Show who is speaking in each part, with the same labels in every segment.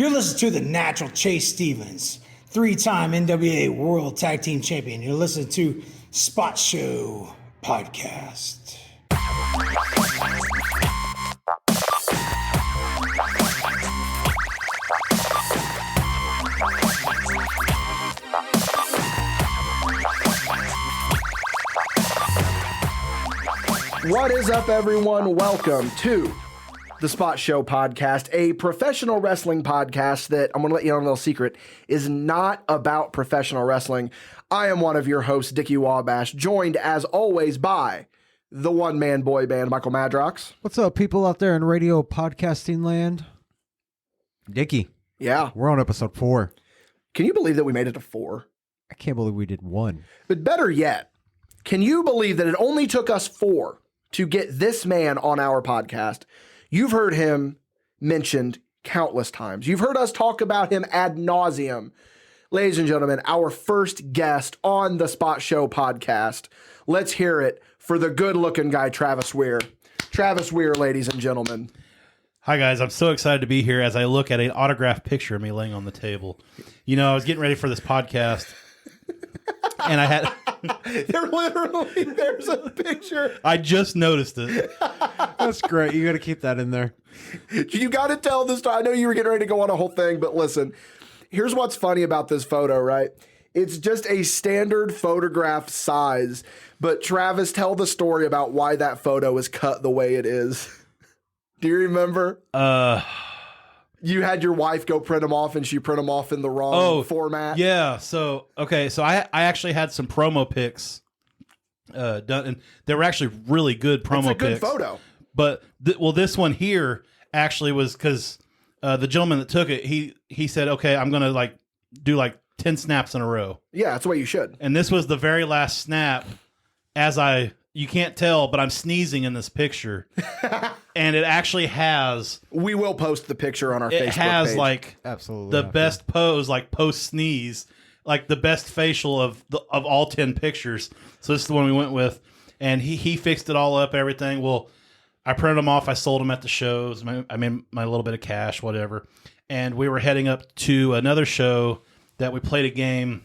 Speaker 1: You're listening to the natural Chase Stevens, 3-time NWA World Tag Team Champion. You're listening to Spot Show Podcast.
Speaker 2: What is up, everyone? Welcome to the Spot Show Podcast, a professional wrestling podcast that, I'm going to let you know a little secret, is not about professional wrestling. I am one of your hosts, Dickie Wabash, joined as always by the one-man boy band, Michael Madrox.
Speaker 3: What's up, people out there in radio podcasting land? Dickie.
Speaker 2: Yeah.
Speaker 3: We're on episode 4.
Speaker 2: Can you believe that we made it to 4?
Speaker 3: I can't believe we did 1.
Speaker 2: But better yet, can you believe that it only took us 4 to get this man on our podcast? You've heard him mentioned countless times. You've heard us talk about him ad nauseum. Ladies and gentlemen, our first guest on the Spot Show Podcast. Let's hear it for the good looking guy, Travis Weir. Travis Weir, ladies and gentlemen.
Speaker 4: Hi, guys. I'm so excited to be here as I look at an autographed picture of me laying on the table. You know, I was getting ready for this podcast, and I had...
Speaker 2: There's a picture.
Speaker 4: I just noticed it.
Speaker 3: That's great. You got to keep that in there.
Speaker 2: You got to tell this story. I know you were getting ready to go on a whole thing, but listen, here's what's funny about this photo, right? It's just a standard photograph size, but Travis, tell the story about why that photo is cut the way it is. Do you remember? You had your wife go print them off, and she print them off in the wrong format.
Speaker 4: Yeah. So I actually had some promo pics done, and they were actually really good promo pics.
Speaker 2: It's a good photo.
Speaker 4: But this one here actually was because the gentleman that took it, he said, "Okay, I'm gonna do 10 snaps in a row."
Speaker 2: Yeah, that's the way you should.
Speaker 4: And this was the very last snap. You can't tell, but I'm sneezing in this picture. And it actually has...
Speaker 2: We will post the picture on our Facebook page.
Speaker 4: It has,
Speaker 3: absolutely
Speaker 4: the best pose, post-sneeze, the best facial of all 10 pictures. So this is the one we went with. And he fixed it all up, everything. Well, I printed them off. I sold them at the shows. I made my little bit of cash, whatever. And we were heading up to another show that we played a game.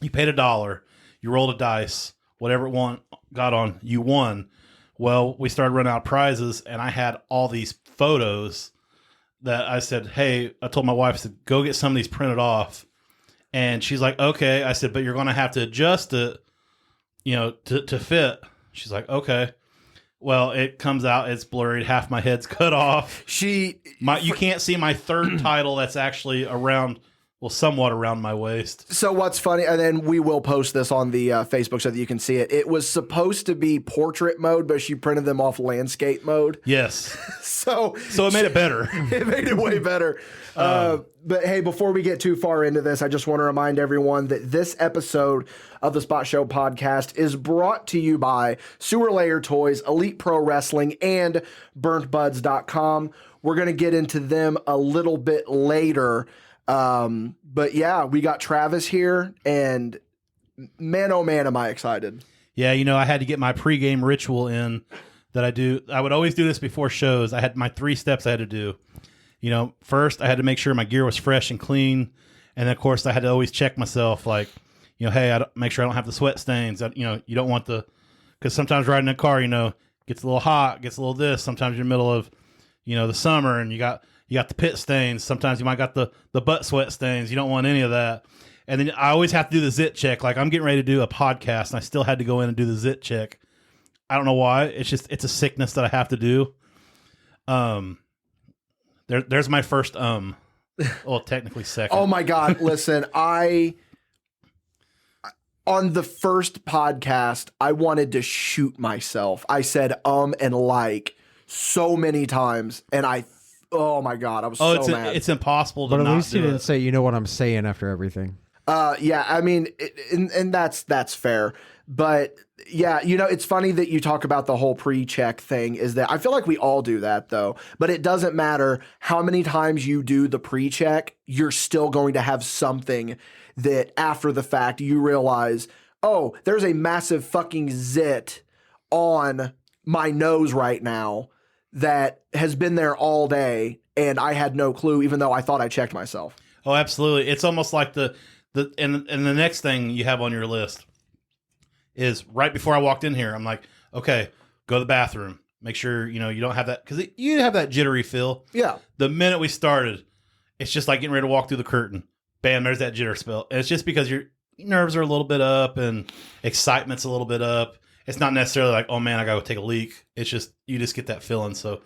Speaker 4: You paid $1. You rolled a dice. Whatever it got on, you won. Well, we started running out of prizes, and I had all these photos that I said, hey, I told my wife, I said, go get some of these printed off. And she's like, okay. I said, but you're going to have to adjust it, to fit. She's like, okay. Well, it comes out, it's blurred. Half my head's cut off. You can't see my third title that's actually somewhat around my waist.
Speaker 2: So what's funny, and then we will post this on the Facebook so that you can see it. It was supposed to be portrait mode, but she printed them off landscape mode.
Speaker 4: Yes.
Speaker 2: So
Speaker 4: it made it better.
Speaker 2: It made it way better. But hey, before we get too far into this, I just want to remind everyone that this episode of the Spot Show Podcast is brought to you by Sewer Layer Toys, Elite Pro Wrestling, and BurntBuds.com. We're going to get into them a little bit later. But yeah, we got Travis here, and man, oh man, am I excited.
Speaker 4: Yeah, I had to get my pregame ritual in that I do. I would always do this before shows. I had my 3 steps I had to do. First I had to make sure my gear was fresh and clean. And then of course I had to always check myself, hey, make sure I don't have the sweat stains. You don't want because sometimes riding a car, gets a little hot, gets a little this. Sometimes you're in the middle of, the summer, and you got the pit stains. Sometimes you might got the butt sweat stains. You don't want any of that. And then I always have to do the zit check. I'm getting ready to do a podcast, and I still had to go in and do the zit check. I don't know why. It's a sickness that I have to do. There's my first well, technically second.
Speaker 2: Oh my God. Listen, on the first podcast, I wanted to shoot myself. I said and so many times, and oh my God, I was so mad.
Speaker 4: It's impossible to
Speaker 3: but
Speaker 4: not do it.
Speaker 3: But at least you didn't say, you know what I'm saying after everything.
Speaker 2: Yeah, I mean, and that's fair. But yeah, it's funny that you talk about the whole pre-check thing. Is that I feel like we all do that though, but it doesn't matter how many times you do the pre-check, you're still going to have something that after the fact you realize, oh, there's a massive fucking zit on my nose right now that has been there all day, and I had no clue, even though I thought I checked myself.
Speaker 4: Oh, absolutely. It's almost like the the next thing you have on your list is right before I walked in here. I'm like, okay, go to the bathroom. Make sure you don't have that, because you have that jittery feel.
Speaker 2: Yeah.
Speaker 4: The minute we started, it's just like getting ready to walk through the curtain. Bam, there's that jitter spell. And it's just because your nerves are a little bit up and excitement's a little bit up. It's not necessarily like, oh man, I gotta go take a leak. It's just you just get that feeling. So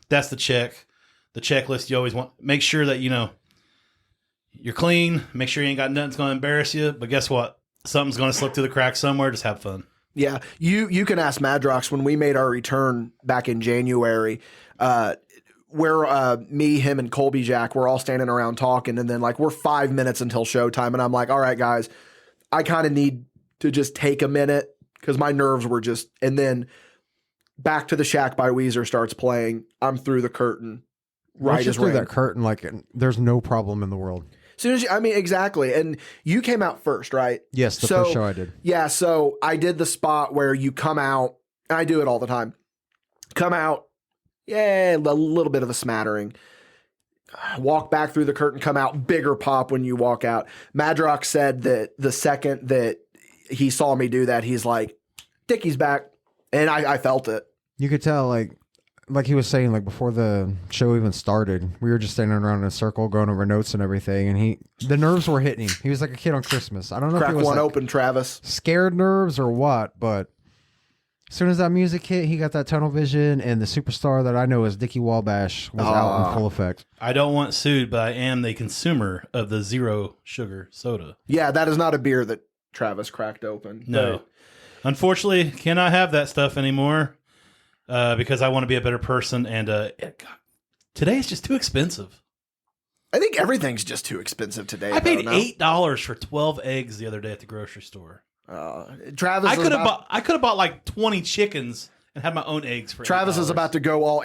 Speaker 4: that's the checklist you always want. Make sure that you're clean. Make sure you ain't got nothing that's going to embarrass you. But guess what? Something's going to slip through the cracks somewhere. Just have fun.
Speaker 2: Yeah. You can ask Madrox when we made our return back in January, where me, him, and Colby Jack were all standing around talking. And then we're 5 minutes until showtime. And I'm like, all right, guys, I kind of need to just take a minute because my nerves were just, and then Back to the Shack by Weezer starts playing. I'm through the curtain. Right as
Speaker 3: through that curtain, there's no problem in the world.
Speaker 2: Soon as exactly. And you came out first, right?
Speaker 3: Yes, the first show I did.
Speaker 2: Yeah, so I did the spot where you come out, and I do it all the time. Come out, yeah, a little bit of a smattering. Walk back through the curtain, come out, bigger pop when you walk out. Madrox said that the second that he saw me do that, he's like, Dickie's back. And I felt it.
Speaker 3: You could tell, like he was saying, before the show even started, we were just standing around in a circle going over notes and everything, and the nerves were hitting him. He was like a kid on Christmas. I don't know if it was
Speaker 2: open, Travis.
Speaker 3: Scared nerves or what, but as soon as that music hit, he got that tunnel vision, and the superstar that I know as Dickie Madrox was out in full effect.
Speaker 4: I don't want sued, but I am the consumer of the zero sugar soda.
Speaker 2: Yeah, that is not a beer that Travis cracked open.
Speaker 4: No. Unfortunately, cannot have that stuff anymore. Because I want to be a better person, and today is just too expensive.
Speaker 2: I think everything's just too expensive today.
Speaker 4: I paid $8 for 12 eggs the other day at the grocery store.
Speaker 2: Travis,
Speaker 4: I could have bought 20 chickens and had my own eggs for.
Speaker 2: Travis is about to go all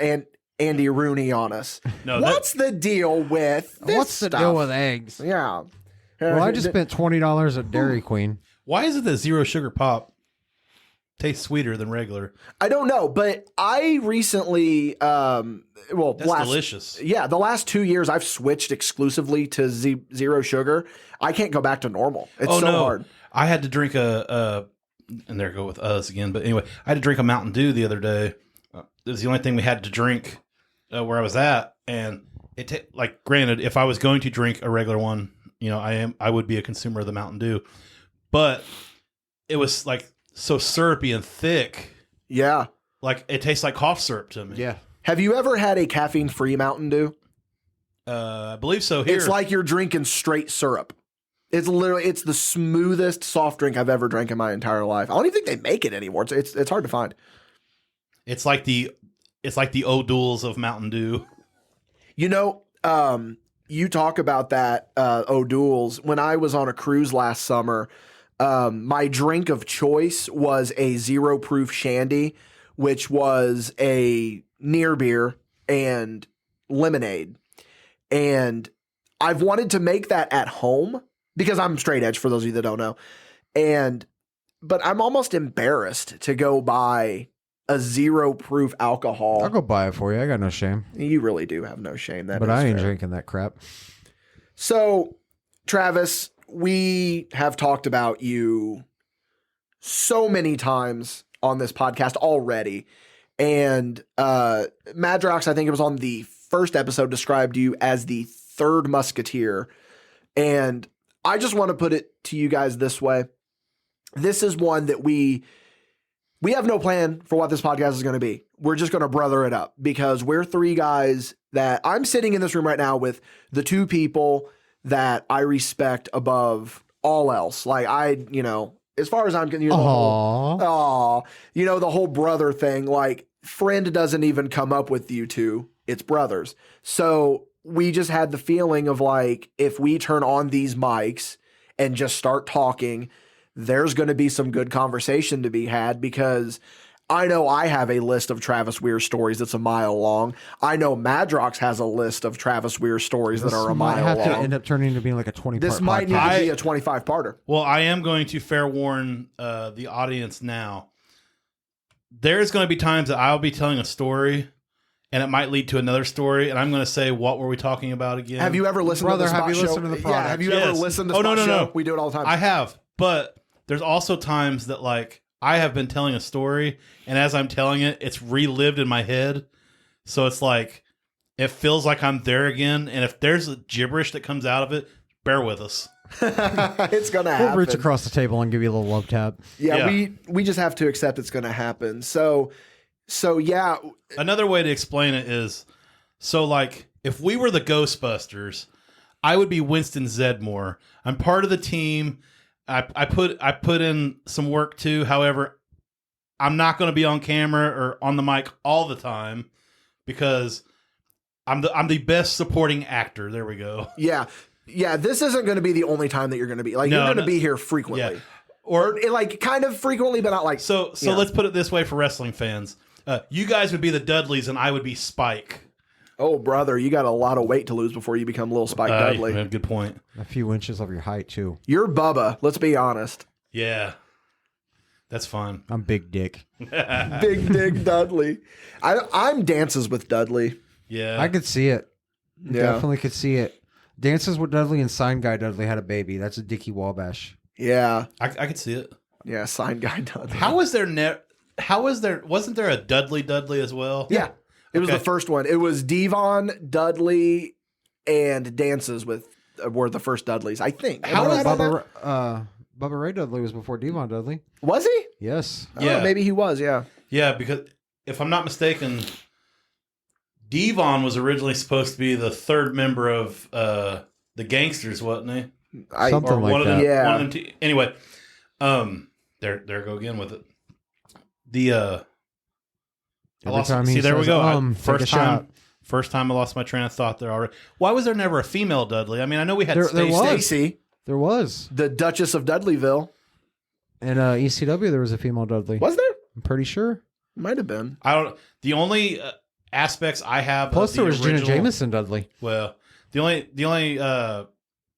Speaker 2: Andy Rooney on us.
Speaker 4: No,
Speaker 2: what's the deal with this
Speaker 3: What's the
Speaker 2: stuff?
Speaker 3: deal with eggs?
Speaker 2: Yeah.
Speaker 3: Well, I just spent $20 at Dairy Queen.
Speaker 4: Why is it that zero sugar pop tastes sweeter than regular?
Speaker 2: I don't know, but I recently,
Speaker 4: That's delicious.
Speaker 2: Yeah, the last 2 years I've switched exclusively to zero sugar. I can't go back to normal. It's hard.
Speaker 4: I had to drink and there go with us again. But anyway, I had to drink a Mountain Dew the other day. It was the only thing we had to drink where I was at, and granted, if I was going to drink a regular one, I would be a consumer of the Mountain Dew, but it was so syrupy and thick.
Speaker 2: Yeah.
Speaker 4: It tastes like cough syrup to me.
Speaker 3: Yeah.
Speaker 2: Have you ever had a caffeine-free Mountain Dew?
Speaker 4: I believe so here.
Speaker 2: It's like you're drinking straight syrup. It's the smoothest soft drink I've ever drank in my entire life. I don't even think they make it anymore. It's hard to find.
Speaker 4: It's like the O'Douls of Mountain Dew.
Speaker 2: You talk about that O'Douls. When I was on a cruise last summer, my drink of choice was a zero proof shandy, which was a near beer and lemonade. And I've wanted to make that at home because I'm straight edge, for those of you that don't know. But I'm almost embarrassed to go buy a zero proof alcohol.
Speaker 3: I'll go buy it for you. I got no shame.
Speaker 2: You really do have no shame.
Speaker 3: But I ain't drinking that crap.
Speaker 2: So, Travis, we have talked about you so many times on this podcast already. And Madrox, I think it was on the first episode, described you as the third Musketeer. And I just want to put it to you guys this way. This is one that we have no plan for what this podcast is going to be. We're just going to brother it up because we're three guys that I'm sitting in this room right now with the two people that I respect above all else. As far as I'm concerned, the whole brother thing, friend doesn't even come up with you two. It's brothers. So we just had the feeling of if we turn on these mics and just start talking, there's going to be some good conversation to be had because I know I have a list of Travis Weir stories that's a mile long. I know Madrox has a list of Travis Weir stories that are a mile long.
Speaker 3: This might have to end up turning into being like a 20-part
Speaker 2: This might need to be a 25-parter.
Speaker 4: Well, I am going to fair warn the audience now. There's going to be times that I'll be telling a story and it might lead to another story. And I'm going to say, what were we talking about again?
Speaker 2: Have you ever listened to the Spot
Speaker 3: have you
Speaker 2: Show?
Speaker 3: listened to the product?
Speaker 2: Yeah, have you ever listened to Spot Show? We do it all the time.
Speaker 4: I have, but there's also times that like I have been telling a story, and as I'm telling it, it's relived in my head. So it's like it feels like I'm there again. And if there's a gibberish that comes out of it, bear with us.
Speaker 2: It's gonna happen.
Speaker 3: We'll reach across the table and give you a little love tap.
Speaker 2: Yeah. We just have to accept it's gonna happen. So yeah.
Speaker 4: Another way to explain it is, so like if we were the Ghostbusters, I would be Winston Zedmore. I'm part of the team. I put in some work too. However, I'm not going to be on camera or on the mic all the time because I'm the best supporting actor. There we go.
Speaker 2: Yeah. Yeah, this isn't going to be the only time that you're going to be. Like, you're going to be here frequently.
Speaker 4: Yeah.
Speaker 2: Or, like, kind of frequently, but not like...
Speaker 4: So let's put it this way for wrestling fans. You guys would be the Dudleys and I would be Spike.
Speaker 2: Oh, brother, you got a lot of weight to lose before you become Little Spike Dudley.
Speaker 4: Yeah, good point.
Speaker 3: A few inches of your height, too.
Speaker 2: You're Bubba, let's be honest.
Speaker 4: Yeah. That's fun.
Speaker 3: I'm Big Dick.
Speaker 2: Big Dick Dudley. I'm Dances with Dudley.
Speaker 4: Yeah.
Speaker 3: I could see it.
Speaker 2: Yeah.
Speaker 3: Definitely could see it. Dances with Dudley and Sign Guy Dudley had a baby. That's a Dickie Wabash.
Speaker 2: Yeah.
Speaker 4: I could see it.
Speaker 2: Yeah, Sign Guy Dudley.
Speaker 4: Wasn't there a Dudley as well?
Speaker 2: Yeah. It was the first one. It was Devon, Dudley, and Dances with were the first Dudleys, I think.
Speaker 3: How was Bubba Ray Dudley was before Devon Dudley.
Speaker 2: Was he?
Speaker 3: Yes.
Speaker 4: Yeah.
Speaker 2: Maybe he was, yeah.
Speaker 4: Yeah, because if I'm not mistaken, Devon was originally supposed to be the third member of the Gangsters, wasn't he?
Speaker 3: Something like that.
Speaker 2: Yeah.
Speaker 4: One of them anyway, there go again with it. The
Speaker 3: Every time he
Speaker 4: there we
Speaker 3: says,
Speaker 4: go.
Speaker 3: take a shot.
Speaker 4: First time I lost my train of thought there already. Why was there never a female Dudley? I mean, I know we had
Speaker 3: There
Speaker 4: Stacey.
Speaker 3: was.
Speaker 2: Stacy,
Speaker 3: There was.
Speaker 2: the Duchess of Dudleyville.
Speaker 3: In ECW, there was a female Dudley.
Speaker 2: Was there?
Speaker 3: I'm pretty sure.
Speaker 2: Might have been.
Speaker 4: I don't. The only aspects I have.
Speaker 3: Plus,
Speaker 4: of
Speaker 3: there
Speaker 4: the
Speaker 3: was
Speaker 4: original,
Speaker 3: Jenna Jameson Dudley.
Speaker 4: Well, the only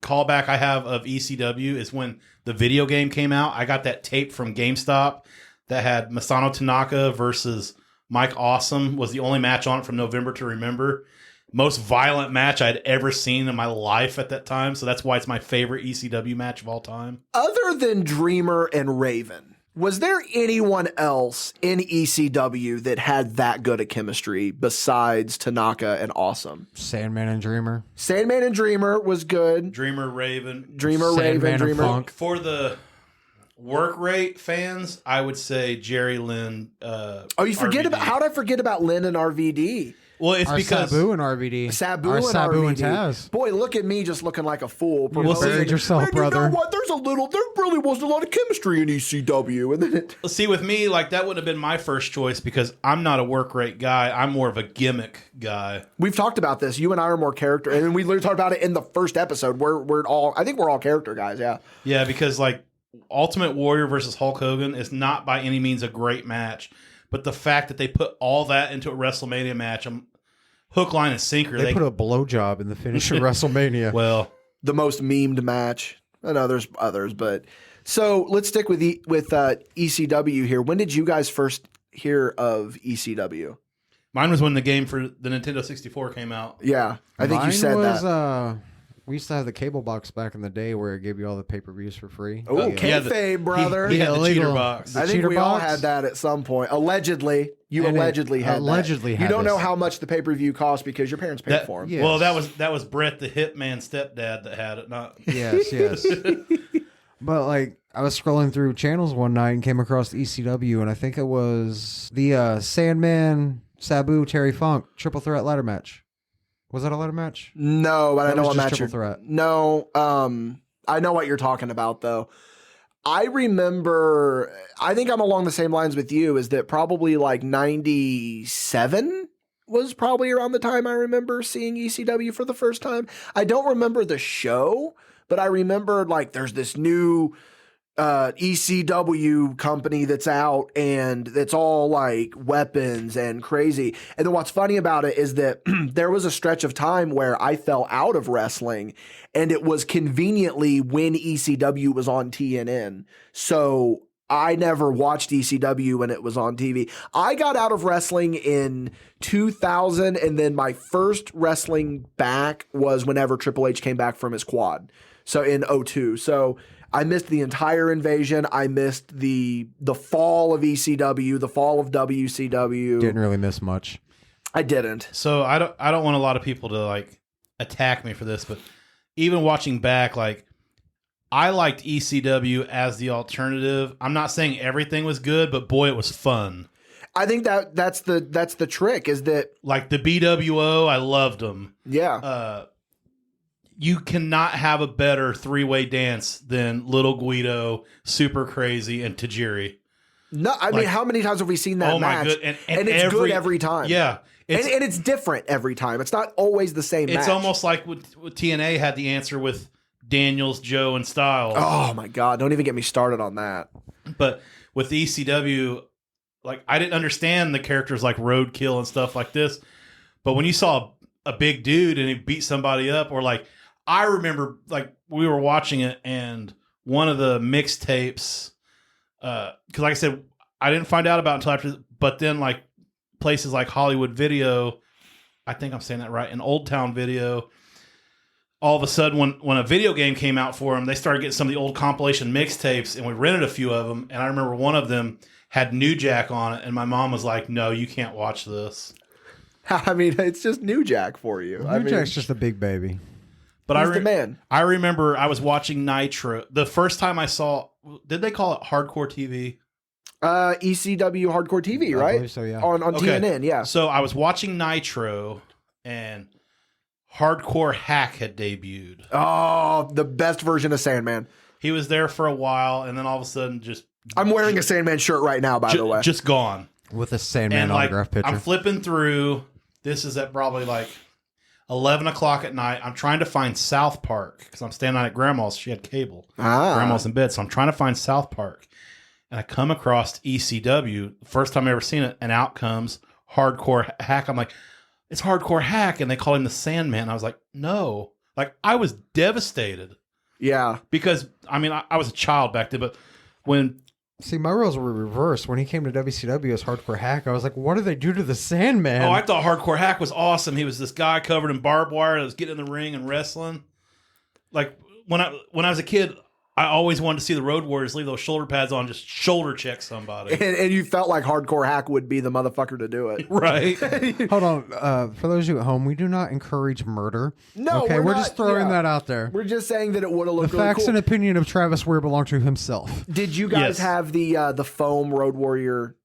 Speaker 4: callback I have of ECW is when the video game came out. I got that tape from GameStop that had Masano Tanaka versus Mike Awesome. Was the only match on it from November to Remember. Most violent match I'd ever seen in my life at that time. So that's why it's my favorite ECW match of all time.
Speaker 2: Other than Dreamer and Raven, was there anyone else in ECW that had that good a chemistry besides Tanaka and Awesome?
Speaker 3: Sandman and Dreamer.
Speaker 2: Sandman and Dreamer was good.
Speaker 4: Dreamer, Raven.
Speaker 3: Sandman and
Speaker 2: Dreamer.
Speaker 3: Funk.
Speaker 4: For the work rate fans, I would say Jerry Lynn.
Speaker 2: Oh, you forget
Speaker 4: RVD.
Speaker 2: about how did I forget about Lynn and RVD?
Speaker 4: Well, it's
Speaker 3: Our
Speaker 4: because
Speaker 3: Sabu and RVD.
Speaker 2: Sabu
Speaker 3: Our
Speaker 2: and
Speaker 3: Sabu
Speaker 2: RVD.
Speaker 3: and Taz.
Speaker 2: Boy, look at me just looking like a fool.
Speaker 3: You buried yourself,
Speaker 2: "Man,
Speaker 3: brother."
Speaker 2: You know what? There really wasn't a lot of chemistry in ECW. And then it,
Speaker 4: see with me, like that would have been my first choice because I'm not a work rate guy. I'm more of a gimmick guy.
Speaker 2: we've talked about this. You and I are more character. And we literally talked about it in the first episode. I think we're all character guys, yeah.
Speaker 4: Yeah, because like Ultimate Warrior versus Hulk Hogan is not by any means a great match, but the fact that they put all that into a WrestleMania match, I'm hook, line, and sinker.
Speaker 3: They put a blowjob in the finish of WrestleMania.
Speaker 4: well.
Speaker 2: The most memed match. I know there's others, but so let's stick with ECW here. When did you guys first hear of ECW?
Speaker 4: Mine was when the game for the Nintendo 64 came out.
Speaker 2: Yeah, I think you
Speaker 3: Mine
Speaker 2: said
Speaker 3: was,
Speaker 2: that.
Speaker 3: We used to have the cable box back in the day where it gave you all the pay-per-views for free.
Speaker 2: Oh,
Speaker 4: yeah,
Speaker 2: kayfabe, brother.
Speaker 4: He had the
Speaker 3: illegal.
Speaker 4: cheater box.
Speaker 3: The
Speaker 2: I think
Speaker 3: cheater
Speaker 2: we all
Speaker 3: box?
Speaker 2: had that at some point. Allegedly, you
Speaker 3: And it
Speaker 2: allegedly had
Speaker 3: allegedly
Speaker 2: that.
Speaker 3: had
Speaker 2: You don't know
Speaker 3: this.
Speaker 2: how much the pay-per-view cost because your parents paid for them.
Speaker 3: Yeah.
Speaker 4: Well,
Speaker 3: Yes.
Speaker 4: that was Brett the Hitman stepdad that had it. Not
Speaker 3: Yes, yes. But like, I was scrolling through channels one night and came across the ECW, and I think it was the Sandman, Sabu, Terry Funk triple threat ladder match. Was that a ladder match?
Speaker 2: No, but I
Speaker 3: That
Speaker 2: know
Speaker 3: was
Speaker 2: what
Speaker 3: just
Speaker 2: match
Speaker 3: triple threat.
Speaker 2: No, I know what you're talking about though. I remember. I think I'm along the same lines with you. Is that probably like 97 was probably around the time I remember seeing ECW for the first time. I don't remember the show, but I remember like there's this new ECW company that's out and it's all like weapons and crazy. And then what's funny about it is that there was a stretch of time where I fell out of wrestling and it was conveniently when ECW was on TNN. So I never watched ECW when it was on TV. I got out of wrestling in 2000, and then my first wrestling back was whenever Triple H came back from his quad. So in 02. So I missed the entire invasion. I missed the fall of ECW, the fall of WCW.
Speaker 3: Didn't really miss much.
Speaker 2: I didn't.
Speaker 4: So I don't want a lot of people to like attack me for this, but even watching back, like I liked ECW as the alternative. I'm not saying everything was good, but boy, it was fun.
Speaker 2: I think that's the trick is that
Speaker 4: Like the BWO, I loved them.
Speaker 2: yeah.
Speaker 4: You cannot have a better three-way dance than Little Guido, Super Crazy, and Tajiri.
Speaker 2: No, I mean, how many times have we seen that match?
Speaker 4: God.
Speaker 2: And it's good every time.
Speaker 4: Yeah.
Speaker 2: And it's different every time. It's not always the same match.
Speaker 4: It's almost like what TNA had the answer with Daniels, Joe, and Styles.
Speaker 2: Oh, my God. Don't even get me started on that.
Speaker 4: But with ECW, like I didn't understand the characters like Roadkill and stuff like this. But when you saw a big dude and he beat somebody up, or like I remember like we were watching it and one of the mixtapes, because like I said, I didn't find out about it until after, but then like places like Hollywood Video, I think I'm saying that right, and Old Town Video, all of a sudden when a video game came out for them, they started getting some of the old compilation mixtapes, and we rented a few of them, and I remember one of them had New Jack on it, and my mom was like, no, you can't watch this.
Speaker 2: I mean, it's just New Jack for you.
Speaker 3: New Jack's just a big baby.
Speaker 4: But
Speaker 2: he's the man.
Speaker 4: I remember I was watching Nitro. The first time I saw, did they call it Hardcore TV?
Speaker 2: ECW Hardcore TV,
Speaker 3: I
Speaker 2: right?
Speaker 3: believe so, yeah.
Speaker 2: On
Speaker 4: Okay.
Speaker 2: TNN, yeah.
Speaker 4: So I was watching Nitro, and Hardcore Hack had debuted.
Speaker 2: Oh, the best version of Sandman.
Speaker 4: He was there for a while, and then all of a sudden just...
Speaker 2: I'm wearing a Sandman shirt right now, by the way.
Speaker 4: Just gone.
Speaker 3: With a Sandman
Speaker 4: And like,
Speaker 3: autograph picture.
Speaker 4: I'm flipping through. This is at probably like 11 o'clock at night. I'm trying to find South Park because I'm staying at Grandma's. She had cable. Grandma's in bed. So I'm trying to find South Park. And I come across ECW. First time I ever seen it. And out comes Hardcore Hack. I'm like, it's Hardcore Hack. And they call him the Sandman. I was like, no. Like, I was devastated.
Speaker 2: Yeah.
Speaker 4: Because, I mean, I was a child back then. But when...
Speaker 3: See, my roles were reversed. When he came to WCW as Hardcore Hack, I was like, what did they do to the Sandman?
Speaker 4: Oh, I thought Hardcore Hack was awesome. He was this guy covered in barbed wire that was getting in the ring and wrestling. Like, when I was a kid, I always wanted to see the Road Warriors leave those shoulder pads on, just shoulder check somebody.
Speaker 2: And you felt like Hardcore Hack would be the motherfucker to do it.
Speaker 4: Right.
Speaker 3: Hold on. For those of you at home, we do not encourage murder.
Speaker 2: No,
Speaker 3: okay, we're
Speaker 2: not-
Speaker 3: just throwing
Speaker 2: yeah.
Speaker 3: that out there.
Speaker 2: We're just saying that it would have
Speaker 3: The
Speaker 2: looked really
Speaker 3: facts
Speaker 2: cool.
Speaker 3: and opinion of Travis Weir belong to himself.
Speaker 2: Did you guys
Speaker 4: Yes.
Speaker 2: have the foam Road Warrior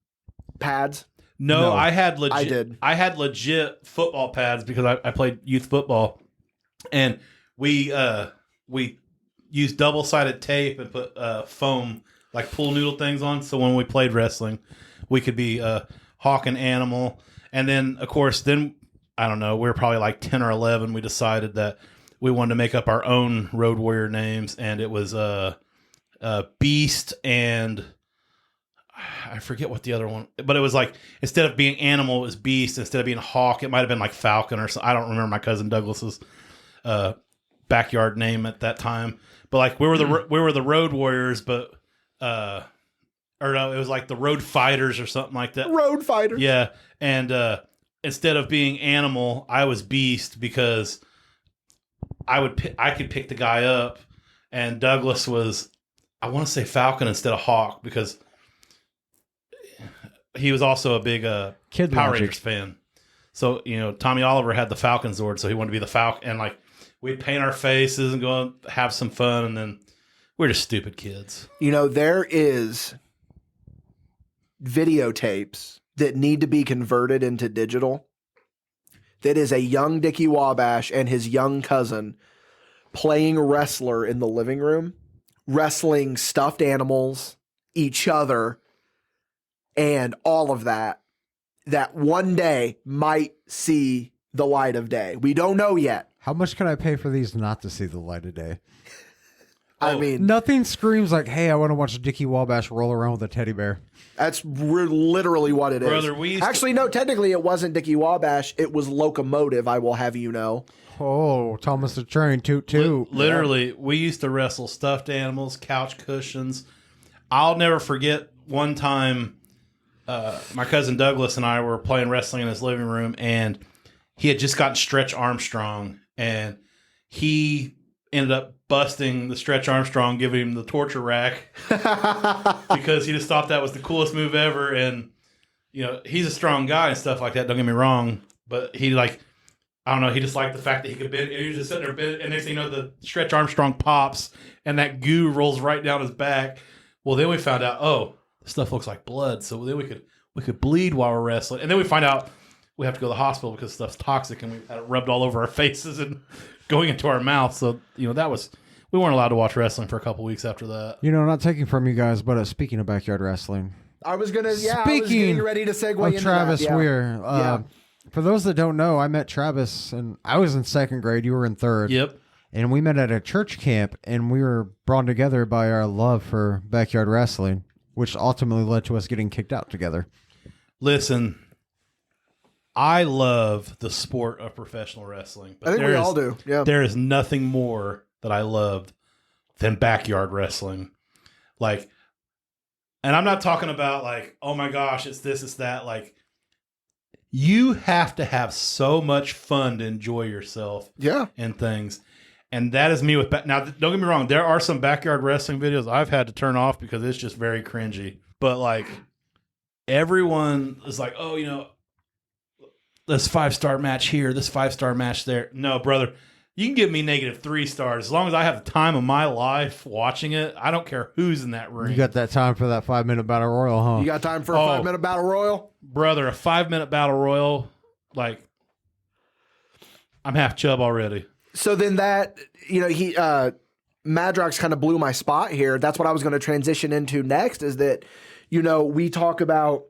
Speaker 2: pads?
Speaker 4: No,
Speaker 3: No.
Speaker 4: I had legit.
Speaker 2: I did.
Speaker 4: I had legit football pads because I played youth football, and we used double-sided tape and put foam like pool noodle things on. So when we played wrestling, we could be Hawk and Animal, and then of course, then I don't know, we were probably like 10 or 11. We decided that we wanted to make up our own Road Warrior names, and it was Beast and. I forget what the other one, but it was like instead of being Animal, it was Beast. Instead of being Hawk, it might have been like Falcon or something. I don't remember my cousin Douglas's backyard name at that time. But like we were the Road Warriors, but or no, it was like the Road Fighters or something like that.
Speaker 2: Road Fighters.
Speaker 4: Yeah, and instead of being Animal, I was Beast because I could pick the guy up, and Douglas was, I want to say Falcon instead of Hawk because he was also a big
Speaker 3: Kid
Speaker 4: Power
Speaker 3: logic.
Speaker 4: Rangers fan. So, you know, Tommy Oliver had the Falcon Zord, so he wanted to be the Falcon. And, like, we'd paint our faces and go and have some fun, and then we're just stupid kids.
Speaker 2: You know, there is videotapes that need to be converted into digital. That is a young Dickie Wabash and his young cousin playing wrestler in the living room, wrestling stuffed animals, each other, and all of that one day might see the light of day. We don't know yet.
Speaker 3: How much can I pay for these not to see the light of day?
Speaker 2: I mean,
Speaker 3: Nothing screams like, hey, I want to watch Dickie Wabash roll around with a teddy bear.
Speaker 2: that's literally what it is.
Speaker 4: Brother, we used to-
Speaker 2: Actually, no, technically it wasn't Dickie Wabash. It was Locomotive, I will have you know.
Speaker 3: Oh, Thomas the Train, toot toot.
Speaker 4: Literally, we used to wrestle stuffed animals, couch cushions. I'll never forget one time my cousin Douglas and I were playing wrestling in his living room, and he had just gotten Stretch Armstrong, and he ended up busting the Stretch Armstrong, giving him the torture rack because he just thought that was the coolest move ever. And, he's a strong guy and stuff like that. Don't get me wrong. But he I don't know. He just liked the fact that he could bend. And he was just sitting there bend, and next thing you know, the Stretch Armstrong pops and that goo rolls right down his back. Well, then we found out, this stuff looks like blood. So then we could bleed while we're wrestling. And then we find out we have to go to the hospital because stuff's toxic, and we had it rubbed all over our faces and going into our mouth. So, we weren't allowed to watch wrestling for a couple weeks after that.
Speaker 3: Not taking from you guys, but speaking of backyard wrestling.
Speaker 2: I was going to, I was
Speaker 3: Speaking
Speaker 2: getting ready to segue into
Speaker 3: Travis
Speaker 2: that. Yeah.
Speaker 3: Weir. For those that don't know, I met Travis, and I was in 2nd grade. You were in 3rd.
Speaker 4: Yep.
Speaker 3: And we met at a church camp, and we were brought together by our love for backyard wrestling, which ultimately led to us getting kicked out together.
Speaker 4: Listen, I love the sport of professional wrestling. But
Speaker 2: I think we all do. Yeah.
Speaker 4: There is nothing more that I loved than backyard wrestling. And I'm not talking about oh my gosh, it's this, it's that. You have to have so much fun to enjoy yourself.
Speaker 2: Yeah.
Speaker 4: And things. And that is me with now. Don't get me wrong. There are some backyard wrestling videos I've had to turn off because it's just very cringy. But everyone is this 5-star match here, this 5-star match there. No, brother, you can give me -3 stars as long as I have the time of my life watching it. I don't care who's in that ring.
Speaker 3: You got that time for that 5-minute battle royal, huh?
Speaker 2: You got time for a 5-minute battle royal?
Speaker 4: Brother, a 5-minute battle royal, I'm half chub already.
Speaker 2: So then that, Madrox kind of blew my spot here. That's what I was going to transition into next is that, we talk about,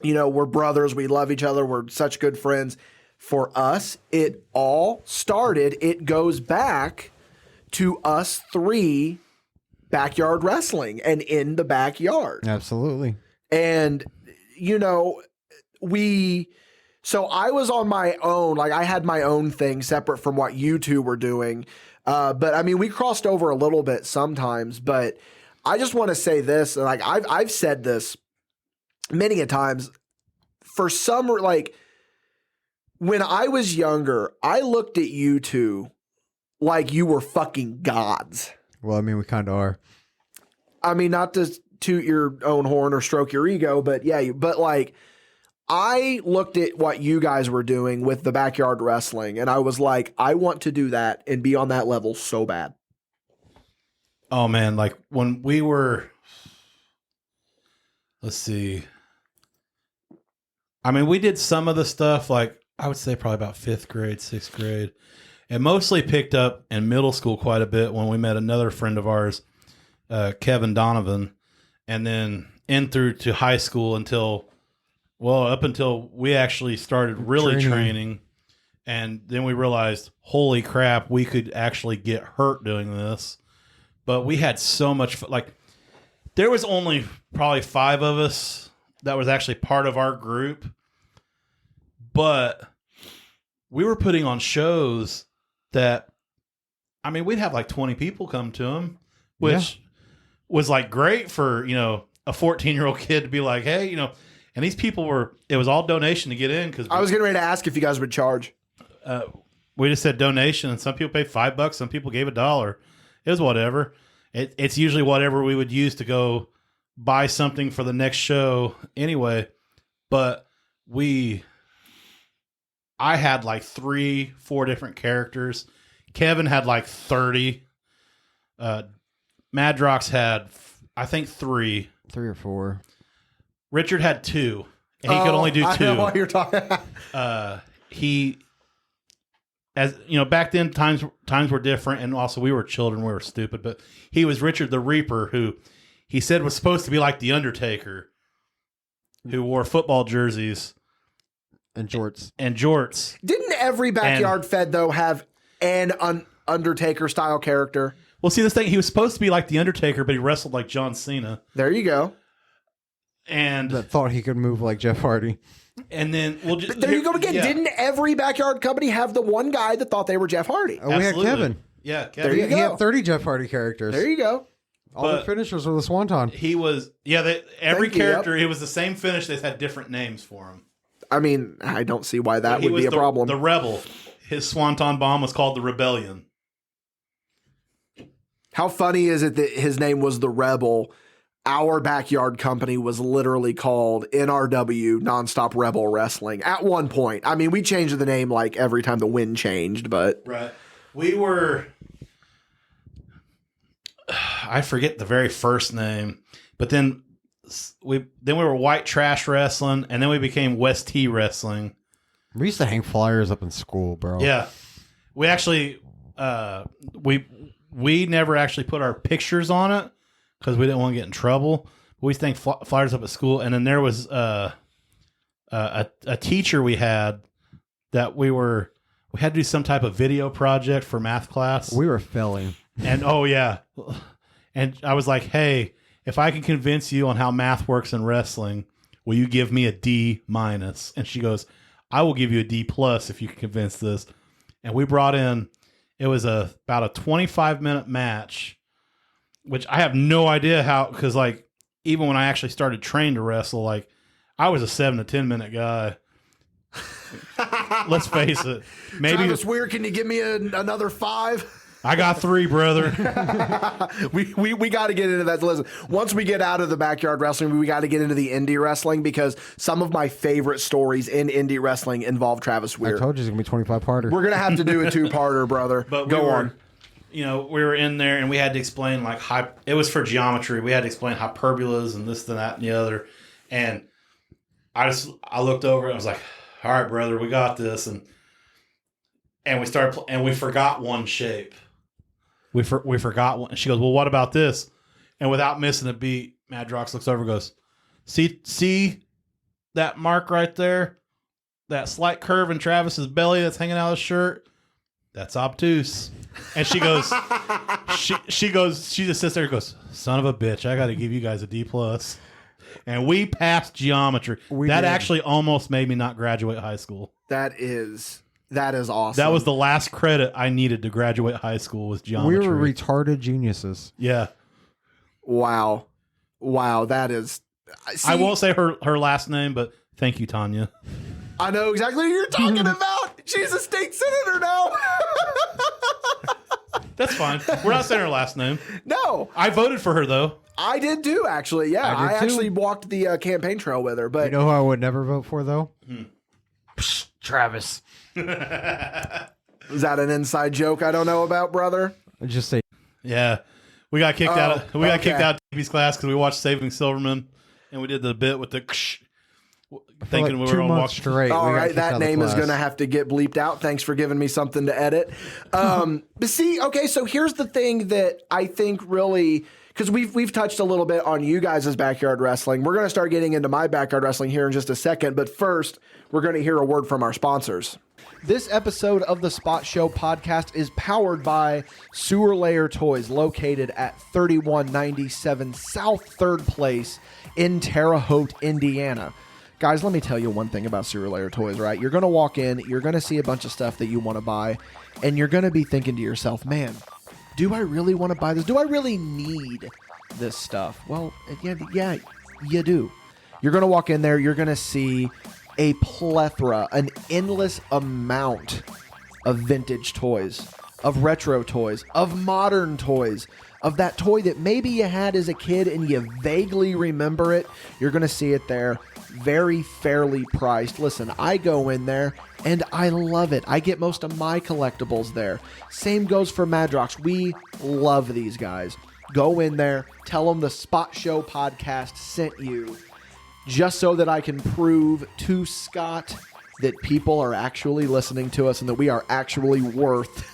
Speaker 2: we're brothers. We love each other. We're such good friends. For us, it all started. It goes back to us 3 backyard wrestling and in the backyard.
Speaker 3: Absolutely.
Speaker 2: And, so I was on my own, I had my own thing separate from what you two were doing. But I mean, we crossed over a little bit sometimes, but I just want to say this, I've said this many a times. For some, when I was younger, I looked at you two like you were fucking gods.
Speaker 3: Well, I mean, we kind of are.
Speaker 2: I mean, not to toot your own horn or stroke your ego, but yeah, I looked at what you guys were doing with the backyard wrestling, and I was like, I want to do that and be on that level so bad.
Speaker 4: Oh, man. When we were, let's see. I mean, we did some of the stuff, I would say probably about 5th grade, 6th grade. And mostly picked up in middle school quite a bit when we met another friend of ours, Kevin Donovan. And then in through to high school up until we actually started really training. And then we realized, holy crap, we could actually get hurt doing this. But we had so much fun. There was only probably 5 of us that was actually part of our group. But we were putting on shows that, I mean, we'd have 20 people come to them, which was great for, a 14-year-old kid to be like, hey, and these people it was all donation to get in. Cause
Speaker 2: I was getting ready to ask if you guys would charge.
Speaker 4: We just said donation, and some people paid $5, some people gave $1. It was whatever. It's usually whatever we would use to go buy something for the next show anyway. But I had 3, 4 different characters. Kevin had 30. Madrox had, I think, 3.
Speaker 3: 3 or 4.
Speaker 4: Richard had 2. And he could only do 2.
Speaker 2: I know what you're talking
Speaker 4: back then times were different, and also we were children, we were stupid, but he was Richard the Reaper, who he said was supposed to be like the Undertaker, who wore football jerseys.
Speaker 3: And jorts.
Speaker 2: Didn't every backyard fed, though, have an Undertaker-style character?
Speaker 4: Well, see, this thing, he was supposed to be like the Undertaker, but he wrestled like John Cena.
Speaker 2: There you go.
Speaker 4: And
Speaker 3: that thought he could move like Jeff Hardy.
Speaker 4: And then
Speaker 2: there you go again. Yeah. Didn't every backyard company have the one guy that thought they were Jeff Hardy?
Speaker 3: Oh, we had Kevin.
Speaker 4: Yeah, Kevin.
Speaker 2: There you go.
Speaker 3: He had 30 Jeff Hardy characters.
Speaker 2: There you go.
Speaker 3: All the finishers were the Swanton.
Speaker 4: He was, every
Speaker 2: Thank you,
Speaker 4: character, it was the same finish. They just had different names for him.
Speaker 2: I mean, I don't see why that
Speaker 4: He
Speaker 2: would
Speaker 4: was
Speaker 2: be a problem.
Speaker 4: The Rebel. His Swanton bomb was called the Rebellion.
Speaker 2: How funny is it that his name was the Rebel? Our backyard company was literally called NRW, Nonstop Rebel Wrestling, at one point. I mean, we changed the name like every time the wind changed, but...
Speaker 4: Right. We were... I forget the very first name, but then we were White Trash Wrestling, and then we became West T Wrestling.
Speaker 3: We used to hang flyers up in school, bro.
Speaker 4: Yeah. We actually... we never actually put our pictures on it, because we didn't want to get in trouble. We used to hang flyers up at school, and then there was a teacher we had that we had to do some type of video project for math class.
Speaker 3: We were failing.
Speaker 4: And and I was like, hey, if I can convince you on how math works in wrestling, will you give me a D minus? And she goes, I will give you a D plus if you can convince this. And we brought in, it was about a 25-minute match, which I have no idea how, because like even when I actually started training to wrestle, like I was a 7 to 10 minute guy. Let's face it. Maybe
Speaker 2: Travis Weir, can you give me another 5?
Speaker 4: I got 3, brother.
Speaker 2: we got to get into that. Listen, once we get out of the backyard wrestling, we got to get into the indie wrestling, because some of my favorite stories in indie wrestling involve Travis Weir.
Speaker 3: I told you it's going to be 25-parter.
Speaker 2: We're going to have to do a 2-parter, brother.
Speaker 4: But
Speaker 2: Go on.
Speaker 4: We were in there and we had to explain like it was for geometry. We had to explain hyperbolas and this and that and the other. And I looked over and I was like, all right, brother, we got this. And we started and we forgot one shape. We forgot one. And she goes, well, what about this? And without missing a beat, Madrox looks over and goes, see that mark right there? That slight curve in Travis's belly that's hanging out of his shirt? That's obtuse. And she goes, she just sits there and goes, son of a bitch, I got to give you guys a D plus. And we passed geometry. That actually almost made me not graduate high school.
Speaker 2: That is awesome.
Speaker 4: That was the last credit I needed to graduate high school was geometry.
Speaker 3: We were retarded geniuses.
Speaker 4: Yeah.
Speaker 2: Wow. That is. See,
Speaker 4: I won't say her last name, but thank you, Tanya.
Speaker 2: I know exactly who you're talking about. She's a state senator now.
Speaker 4: That's fine. We're not saying her last name.
Speaker 2: No.
Speaker 4: I voted for her, though.
Speaker 2: I did too, actually. Yeah,
Speaker 3: I did too.
Speaker 2: actually walked the campaign trail with her. But
Speaker 3: You know who I would never vote for, though?
Speaker 2: Travis. Is that an inside joke I don't know about, brother?
Speaker 3: I'd just say,
Speaker 4: Yeah. We got kicked out. We got kicked
Speaker 2: okay.
Speaker 4: out of TV's class because we watched Saving Silverman, and we did the bit with the thinking
Speaker 3: like
Speaker 4: we
Speaker 3: 2
Speaker 4: were on
Speaker 3: months
Speaker 4: walk.
Speaker 3: straight.
Speaker 2: All
Speaker 3: we got
Speaker 2: right,
Speaker 3: kicked out
Speaker 2: that
Speaker 3: of the
Speaker 2: name is
Speaker 3: class.
Speaker 2: going to have to get bleeped out. Thanks for giving me something to edit. But see, okay, so here's the thing that I think really, because we've touched a little bit on you guys' backyard wrestling. We're going to start getting into my backyard wrestling here in just a second. But first, we're going to hear a word from our sponsors. This episode of the Spot Show podcast is powered by Sewer Layer Toys, located at 3197 South 3rd Place in Terre Haute, Indiana. Guys, let me tell you one thing about Sewer Layer Toys, right? You're going to walk in, you're going to see a bunch of stuff that you want to buy, and you're going to be thinking to yourself, man, do I really want to buy this? Do I really need this stuff? Well, yeah, you do. You're going to walk in there, you're going to see a plethora, an endless amount of vintage toys, of retro toys, of modern toys, of that toy that maybe you had as a kid and you vaguely remember it. You're going to see it there, very fairly priced. Listen, I go in there and I love it. I get most of my collectibles there. Same goes for Madrox. We love these guys. Go in there, tell them the Spot Show podcast sent you, just so that I can prove to Scott that people are actually listening to us and that we are actually worth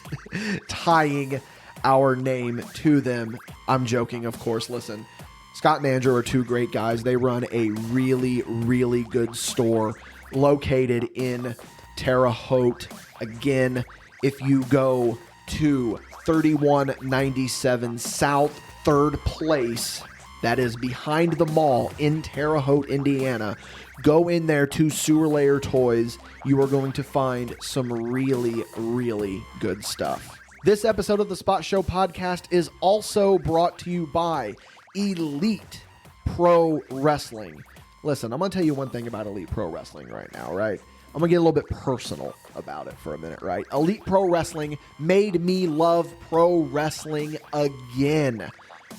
Speaker 2: tying our name to them. I'm joking, of course. Listen, Scott and Andrew are 2 great guys. They run a really, really good store located in Terre Haute. Again, if you go to 3197 South 3rd Place, that is behind the mall in Terre Haute, Indiana. Go in there to Sewer Layer Toys. You are going to find some really, really good stuff. This episode of the Spot Show podcast is also brought to you by Elite Pro Wrestling. Listen, I'm going to tell you one thing about Elite Pro Wrestling right now, right? I'm going to get a little bit personal about it for a minute, right? Elite Pro Wrestling made me love pro wrestling again.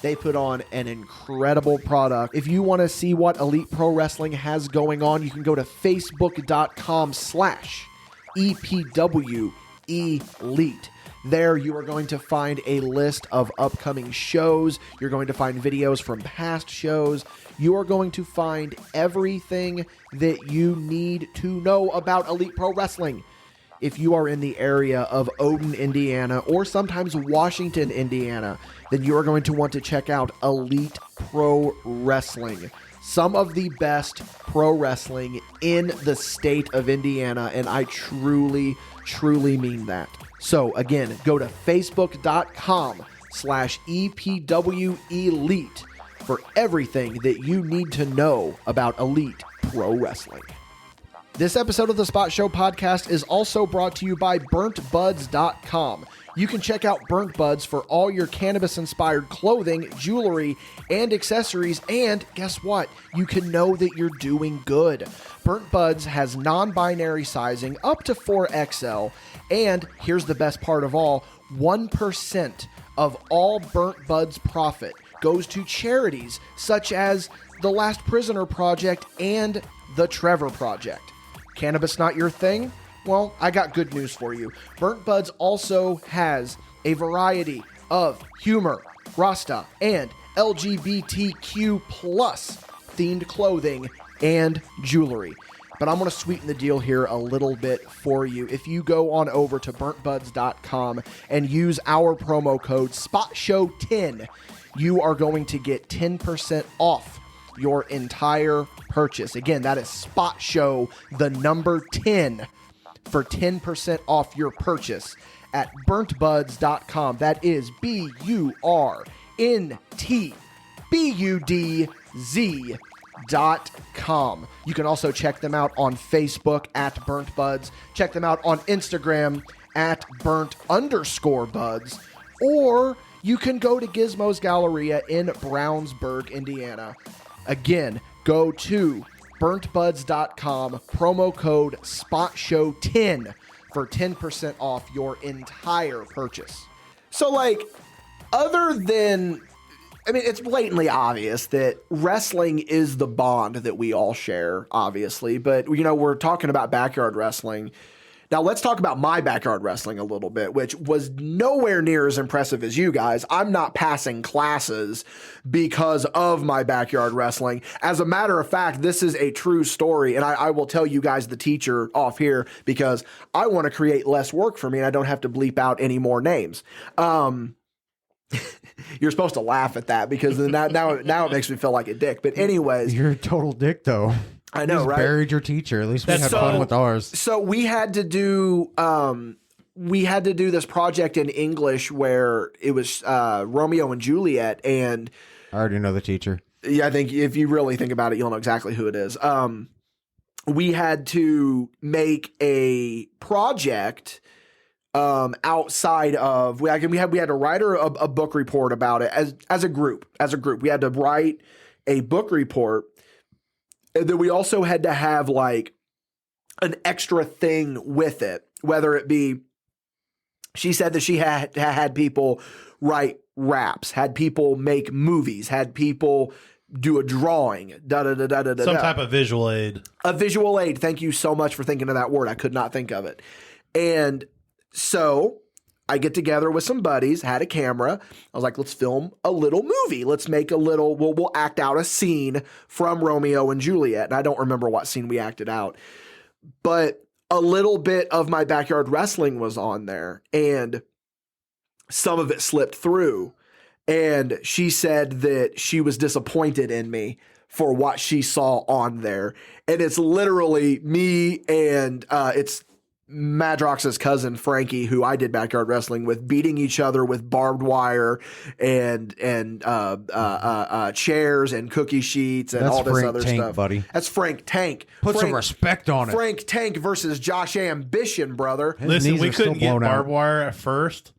Speaker 2: They put on an incredible product. If you want to see what Elite Pro Wrestling has going on, you can go to facebook.com/EPW Elite. There you are going to find a list of upcoming shows. You're going to find videos from past shows. You are going to find everything that you need to know about Elite Pro Wrestling. If you are in the area of Odin, Indiana, or sometimes Washington, Indiana, then you are going to want to check out Elite Pro Wrestling. Some of the best pro wrestling in the state of Indiana, and I truly, truly mean that. So again, go to facebook.com/EPW Elite for everything that you need to know about Elite Pro Wrestling. This episode of the Spot Show podcast is also brought to you by BurntBuds.com. You can check out Burnt Buds for all your cannabis-inspired clothing, jewelry, and accessories, and guess what? You can know that you're doing good. Burnt Buds has non-binary sizing up to 4XL, and here's the best part of all, 1% of all Burnt Buds profit goes to charities such as the Last Prisoner Project and the Trevor Project. Cannabis not your thing? Well, I got good news for you. Burnt Buds also has a variety of humor, Rasta, and LGBTQ plus themed clothing and jewelry. But I'm going to sweeten the deal here a little bit for you. If you go on over to burntbuds.com and use our promo code SPOTSHOW10, you are going to get 10% off your entire purchase. Again, that is Spot Show, the number 10, for 10% off your purchase at burntbuds.com. That is BURNTBUDZ.com. You can also check them out on Facebook at Burnt Buds. Check them out on Instagram at burnt_buds. Or you can go to Gizmo's Galleria in Brownsburg, Indiana. Again, go to burntbuds.com, promo code SPOTSHOW10 for 10% off your entire purchase. So, like, other than, I mean, it's blatantly obvious that wrestling is the bond that we all share, obviously, but, you know, we're talking about backyard wrestling. Now, let's talk about my backyard wrestling a little bit, which was nowhere near as impressive as you guys. I'm not passing classes because of my backyard wrestling. As a matter of fact, this is a true story, and I will tell you guys the teacher off here because I want to create less work for me and I don't have to bleep out any more names. You're supposed to laugh at that because now it makes me feel like a dick. But anyways.
Speaker 3: You're a total dick, though.
Speaker 2: I know, right?
Speaker 3: Buried your teacher. At least we had fun with ours.
Speaker 2: So we had to do this project in English where it was Romeo and Juliet, and
Speaker 3: I already know the teacher.
Speaker 2: Yeah, I think if you really think about it, you'll know exactly who it is. We had to make a project outside of we had to write a book report about it as a group. We had to write a book report. And then we also had to have like an extra thing with it, whether it be, she said that she had people write raps, had people make movies, had people do a drawing,
Speaker 4: Some type of visual aid.
Speaker 2: A visual aid. Thank you so much for thinking of that word. I could not think of it. And so I get together with some buddies, had a camera. I was like, let's film a little movie. Let's make a little, we'll act out a scene from Romeo and Juliet. And I don't remember what scene we acted out, but a little bit of my backyard wrestling was on there and some of it slipped through. And she said that she was disappointed in me for what she saw on there. And it's literally me and it's Madrox's cousin Frankie, who I did backyard wrestling with, beating each other with barbed wire and chairs and cookie sheets and
Speaker 3: That's
Speaker 2: all this
Speaker 3: Frank
Speaker 2: other
Speaker 3: Tank,
Speaker 2: stuff.
Speaker 3: buddy.
Speaker 2: That's Frank Tank.
Speaker 3: Put some respect on it.
Speaker 2: Frank Tank versus Josh Ambition, brother.
Speaker 3: His
Speaker 4: Listen,
Speaker 3: knees
Speaker 4: we
Speaker 3: are still
Speaker 4: couldn't get
Speaker 3: blown out.
Speaker 4: barbed wire at first,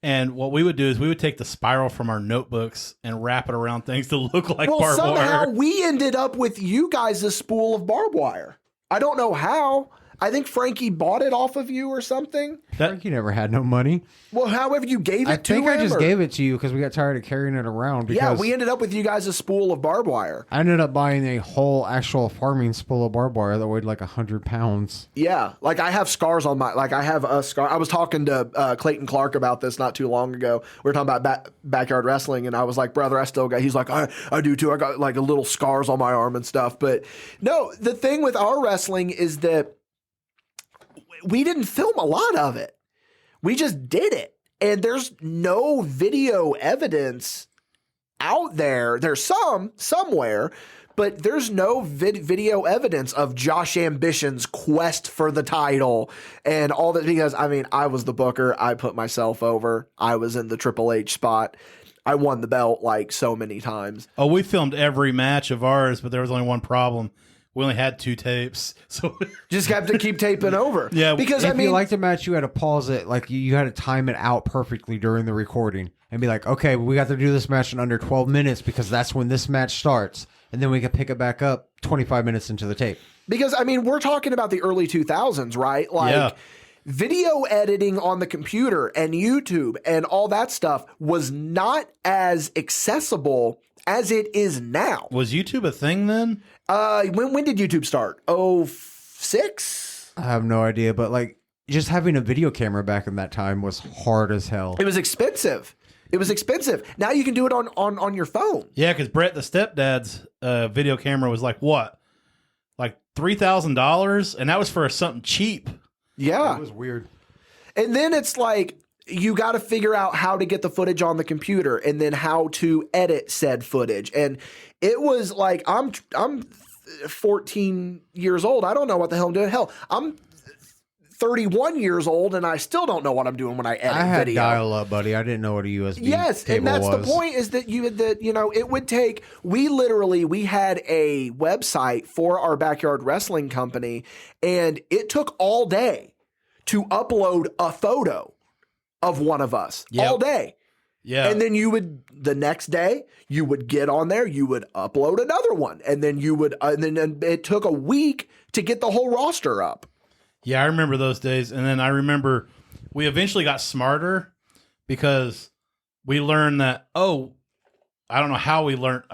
Speaker 4: And what we would do is we would take the spiral from our notebooks and wrap it around things to look like
Speaker 2: Well,
Speaker 4: barbed
Speaker 2: somehow
Speaker 4: wire.
Speaker 2: we ended up with you guys a spool of barbed wire. I don't know how. I think Frankie bought it off of you or something.
Speaker 3: Frankie never had no money.
Speaker 2: Well, however you gave it
Speaker 3: I
Speaker 2: to
Speaker 3: think
Speaker 2: him.
Speaker 3: I just
Speaker 2: or-
Speaker 3: gave it to you because we got tired of carrying it around. Because
Speaker 2: Yeah, we ended up with you guys a spool of barbed wire.
Speaker 3: I ended up buying a whole actual farming spool of barbed wire that weighed like 100 pounds.
Speaker 2: Yeah, like I have scars on my, like I have a scar. I was talking to Clayton Clark about this not too long ago. We were talking about backyard wrestling, and I was like, brother, I still got, he's like, I do too. I got like a little scars on my arm and stuff. But no, the thing with our wrestling is that we didn't film a lot of it. We just did it. And there's no video evidence out there. There's some somewhere, but there's no video evidence of Josh Ambition's quest for the title and all that. Because, I mean, I was the booker. I put myself over. I was in the Triple H spot. I won the belt like so many times.
Speaker 4: Oh, we filmed every match of ours, but there was only one problem. We only had 2 tapes. So
Speaker 2: Just have to keep taping over.
Speaker 4: Yeah,
Speaker 2: Because,
Speaker 3: If
Speaker 2: I mean,
Speaker 3: you liked a match, you had to pause it. Like you had to time it out perfectly during the recording and be like, okay, we got to do this match in under 12 minutes because that's when this match starts. And then we can pick it back up 25 minutes into the tape.
Speaker 2: because, I mean, we're talking about the early 2000s, right? Like,
Speaker 4: Yeah.
Speaker 2: video editing on the computer and YouTube and all that stuff was not as accessible as it is now.
Speaker 4: was YouTube a thing then?
Speaker 2: When did YouTube start? 06?
Speaker 3: I have no idea, but like just having a video camera back in that time was hard as hell.
Speaker 2: It was expensive. It was expensive. Now you can do it on your phone.
Speaker 4: Yeah, because Brett the stepdad's video camera was like what? Like $3,000? And that was for something cheap.
Speaker 2: Yeah.
Speaker 3: It was weird.
Speaker 2: And then it's like you got to figure out how to get the footage on the computer and then how to edit said footage. And it was like I'm 14 years old. I don't know what the hell I'm doing. Hell, I'm 31 years old and I still don't know what I'm doing when I edit
Speaker 3: I had
Speaker 2: video.
Speaker 3: dial up, buddy. I didn't know what a USB
Speaker 2: Yes,
Speaker 3: cable
Speaker 2: and that's
Speaker 3: was.
Speaker 2: the point is that it would take, we had a website for our backyard wrestling company and it took all day to upload a photo of one of us.
Speaker 4: Yep.
Speaker 2: All day.
Speaker 4: Yeah.
Speaker 2: And then the next day you would get on there, you would upload another one. And then and it took a week to get the whole roster up.
Speaker 4: Yeah, I remember those days. And then I remember we eventually got smarter because we learned that, I don't know how we learned.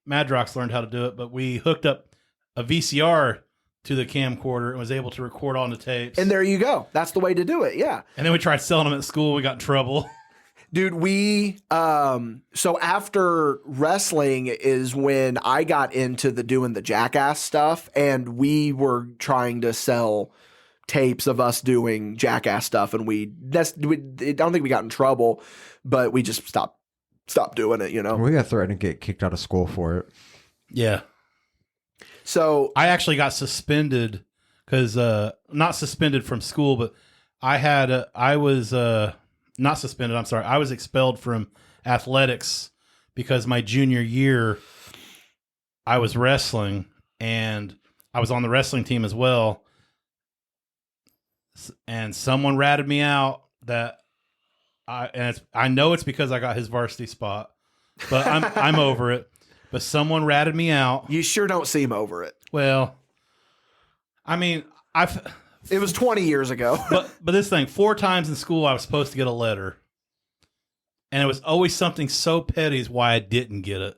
Speaker 4: Madrox learned how to do it, but we hooked up a VCR to the camcorder and was able to record on the tapes.
Speaker 2: And there you go. That's the way to do it. Yeah.
Speaker 4: And then we tried selling them at school. We got in trouble.
Speaker 2: Dude, so after wrestling is when I got into doing the Jackass stuff, and we were trying to sell tapes of us doing Jackass stuff, and I don't think we got in trouble, but we just stopped doing it,
Speaker 3: We got threatened to get kicked out of school for it.
Speaker 4: Yeah.
Speaker 2: So
Speaker 4: I actually got suspended because, not suspended from school, but I was not suspended. I'm sorry. I was expelled from athletics because my junior year I was wrestling and I was on the wrestling team as well. And someone ratted me out that I know it's because I got his varsity spot, but I'm over it. But someone ratted me out.
Speaker 2: you sure don't seem over it.
Speaker 4: Well, I mean,
Speaker 2: It was 20 years ago.
Speaker 4: but this thing, 4 times in school, I was supposed to get a letter, and it was always something so petty is why I didn't get it.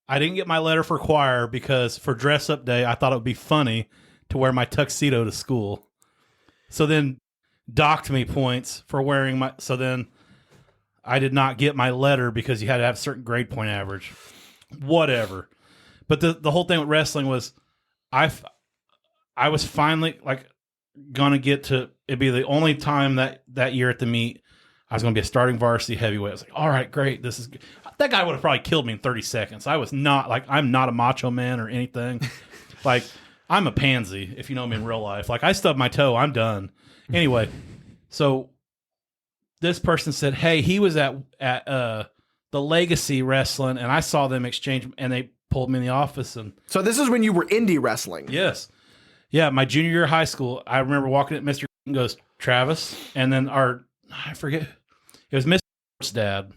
Speaker 4: I didn't get my letter for choir because for dress up day, I thought it would be funny to wear my tuxedo to school. So then docked me points for wearing my. So then I did not get my letter because you had to have a certain grade point average. Whatever. But the whole thing with wrestling was I was finally like gonna get to, it'd be the only time that year at the meet I was gonna be a starting varsity heavyweight. I was like, all right, great, this is good. That guy would have probably killed me in 30 seconds. I was not like, I'm not a macho man or anything. Like, I'm a pansy, if you know me in real life. Like, I stubbed my toe, I'm done. Anyway, so this person said, hey, he was at the Legacy wrestling and I saw them exchange, and they pulled me in the office. And
Speaker 2: So this is when you were indie wrestling.
Speaker 4: yes. Yeah, my junior year of high school, I remember walking at Mr. and goes, Travis, and then I forget, It was Mr. Dad.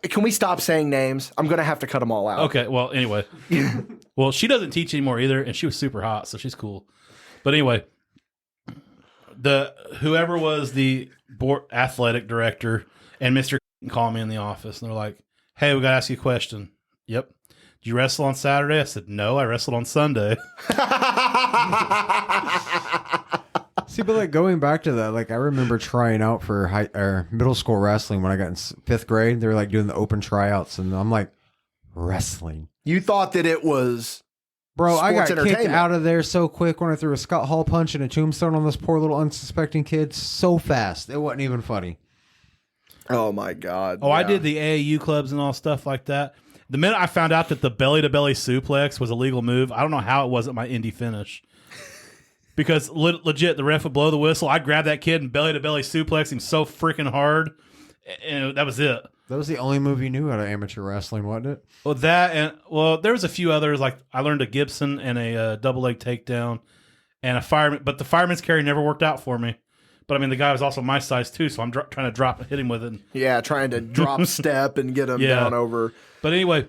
Speaker 2: Can we stop saying names? I'm going to have to cut them all out.
Speaker 4: Okay, well, anyway. Well, she doesn't teach anymore either, and she was super hot, so she's cool. But anyway, whoever was the board athletic director and Mr. called me in the office, and they're like, hey, we got to ask you a question. Yep. Did you wrestle on Saturday? I said, no, I wrestled on Sunday.
Speaker 3: See, but like going back to that, like I remember trying out for middle school wrestling when I got in 5th grade. They were like doing the open tryouts, and I'm like, wrestling.
Speaker 2: You thought that it was
Speaker 3: Bro, I got
Speaker 2: sports
Speaker 3: kicked
Speaker 2: entertainment.
Speaker 3: out of there so quick when I threw a Scott Hall punch and a tombstone on this poor little unsuspecting kid so fast. It wasn't even funny.
Speaker 2: Oh, my God.
Speaker 4: Oh,
Speaker 2: yeah.
Speaker 4: I did the AAU clubs and all stuff like that. The minute I found out that the belly-to-belly suplex was a legal move, I don't know how it wasn't my indie finish. Because legit, the ref would blow the whistle. I'd grab that kid and belly-to-belly suplex him so freaking hard, and that was it.
Speaker 3: That was the only move you knew out of amateur wrestling, wasn't it?
Speaker 4: Well, there was a few others. Like I learned a Gibson and a double leg takedown, and a fireman. But the fireman's carry never worked out for me. But I mean, the guy was also my size too, so I'm trying to hit him with it.
Speaker 2: Yeah, trying to drop step and get him down over.
Speaker 4: But anyway,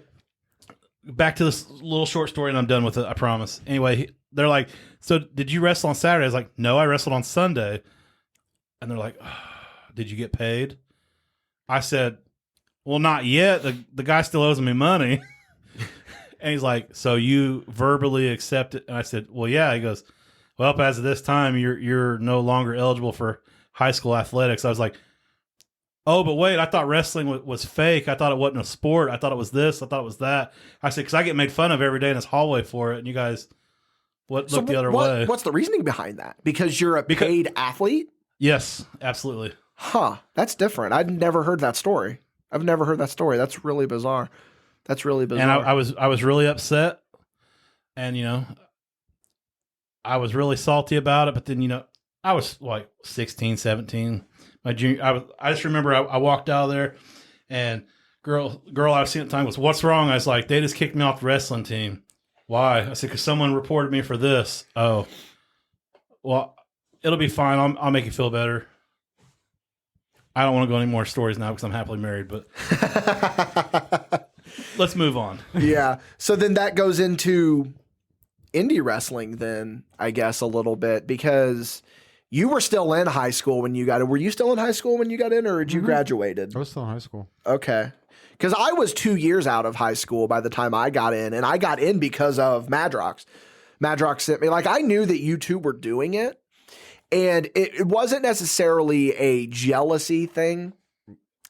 Speaker 4: back to this little short story, and I'm done with it. I promise. Anyway, they're like, "So did you wrestle on Saturday?" I was like, "No, I wrestled on Sunday." And they're like, oh, "Did you get paid?" I said, "Well, not yet. The guy still owes me money." And he's like, "So you verbally accept it?" And I said, "Well, yeah." He goes, "Well, as of this time, you're no longer eligible for high school athletics." I was like, "Oh, but wait, I thought wrestling was fake. I thought it wasn't a sport. I thought it was this. I thought it was that." I said, "Because I get made fun of every day in this hallway for it, and you guys look the other way."
Speaker 2: What's the reasoning behind that? Because you're a paid athlete?
Speaker 4: Yes, absolutely.
Speaker 2: Huh. That's different. I'd never heard that story. I've never heard that story. That's really bizarre. That's really bizarre.
Speaker 4: And I was really upset, and I was really salty about it. But then I was like 16, 17. My junior, I just remember I walked out of there, and girl I was seeing at the time was, "What's wrong?" I was like, "They just kicked me off the wrestling team." "Why?" I said, "Because someone reported me for this." "Oh, well, it'll be fine. I'll make you feel better." I don't want to go any more stories now because I'm happily married, but let's move on.
Speaker 2: Yeah. So then that goes into indie wrestling then, I guess, a little bit, because you were still in high school when you got in. Were you still in high school when you got in, or had you graduated?
Speaker 3: I was still in high school.
Speaker 2: Okay. Because I was 2 years out of high school by the time I got in, and I got in because of Madrox. Madrox sent me. Like, I knew that you two were doing it, and it wasn't necessarily a jealousy thing,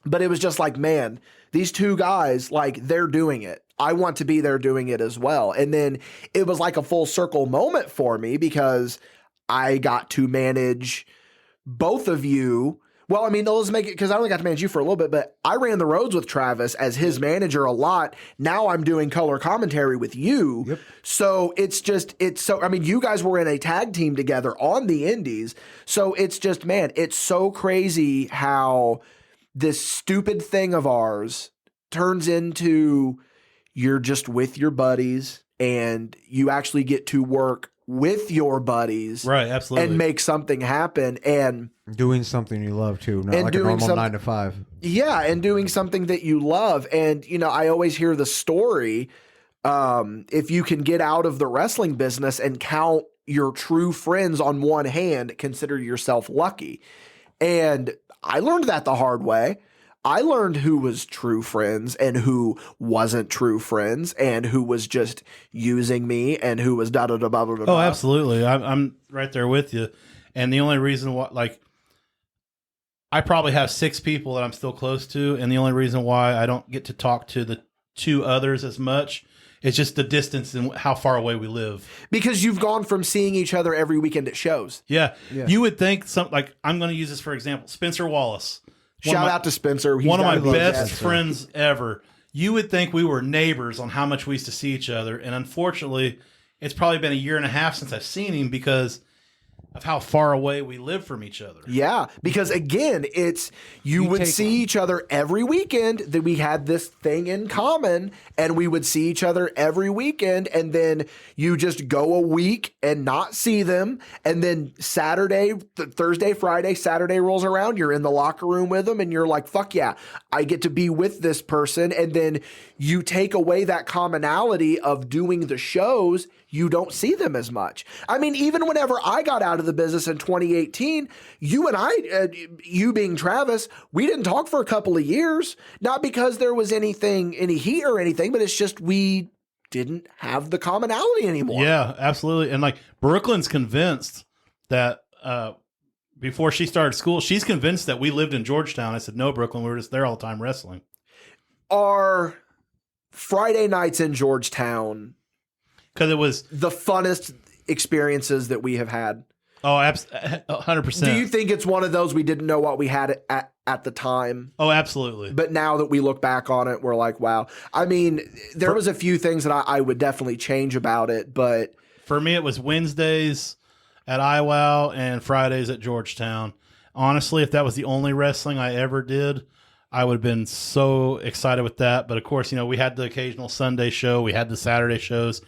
Speaker 2: but it was just like, man, these two guys, like, they're doing it. I want to be there doing it as well. And then it was like a full circle moment for me because I got to manage both of you. Well, I mean, let's make it, because I only got to manage you for a little bit, but I ran the roads with Travis as his manager a lot. Now I'm doing color commentary with you.
Speaker 3: Yep.
Speaker 2: So I mean, you guys were in a tag team together on the indies. So it's just, man, it's so crazy how this stupid thing of ours turns into you're just with your buddies and you actually get to work with your buddies,
Speaker 4: Right, absolutely.
Speaker 2: and make something happen, and
Speaker 3: Doing something you love too, not
Speaker 2: And
Speaker 3: like a
Speaker 2: doing
Speaker 3: normal
Speaker 2: some-
Speaker 3: 9 to 5.
Speaker 2: yeah, and doing something that you love. And I always hear the story, if you can get out of the wrestling business and count your true friends on one hand, consider yourself lucky. And I learned that the hard way. I learned who was true friends and who wasn't true friends, and who was just using me and who was da da da da da da.
Speaker 4: Oh, absolutely. I'm right there with you. And the only reason why, like, I probably have 6 people that I'm still close to, and the only reason why I don't get to talk to the 2 others as much is just the distance and how far away we live.
Speaker 2: Because you've gone from seeing each other every weekend at shows.
Speaker 4: Yeah. You would think like, I'm going to use this for example, Spencer Wallace.
Speaker 2: Shout out to Spencer. He's
Speaker 4: One of my
Speaker 2: gotta be
Speaker 4: best
Speaker 2: that.
Speaker 4: friends ever. You would think we were neighbors on how much we used to see each other. And unfortunately, it's probably been a year and a half since I've seen him because how far away we live from each other.
Speaker 2: Yeah, because again, it's you would see each other every weekend. That we had this thing in common, and we would see each other every weekend, and then you just go a week and not see them, and then Thursday, Friday, Saturday rolls around. You're in the locker room with them, and you're like, "Fuck yeah, I get to be with this person." And then you take away that commonality of doing the shows. You don't see them as much. I mean, even whenever I got out of the business in 2018, you and I, you being Travis, we didn't talk for a couple of years. Not because there was any heat or anything, but it's just we didn't have the commonality anymore.
Speaker 4: Yeah, absolutely. And like Brooklyn's convinced that before she started school, she's convinced that we lived in Georgetown. I said, no, Brooklyn, we were just there all the time wrestling.
Speaker 2: Our Friday nights in Georgetown,
Speaker 4: because it was
Speaker 2: the funnest experiences that we have had.
Speaker 4: Oh, 100%.
Speaker 2: Do you think it's one of those we didn't know what we had at the time?
Speaker 4: Oh, absolutely.
Speaker 2: But now that we look back on it, we're like, wow. I mean, there was a few things that I would definitely change about it, but
Speaker 4: for me, it was Wednesdays at IWOW and Fridays at Georgetown. Honestly, if that was the only wrestling I ever did, I would have been so excited with that. But of course, we had the occasional Sunday show. We had the Saturday shows.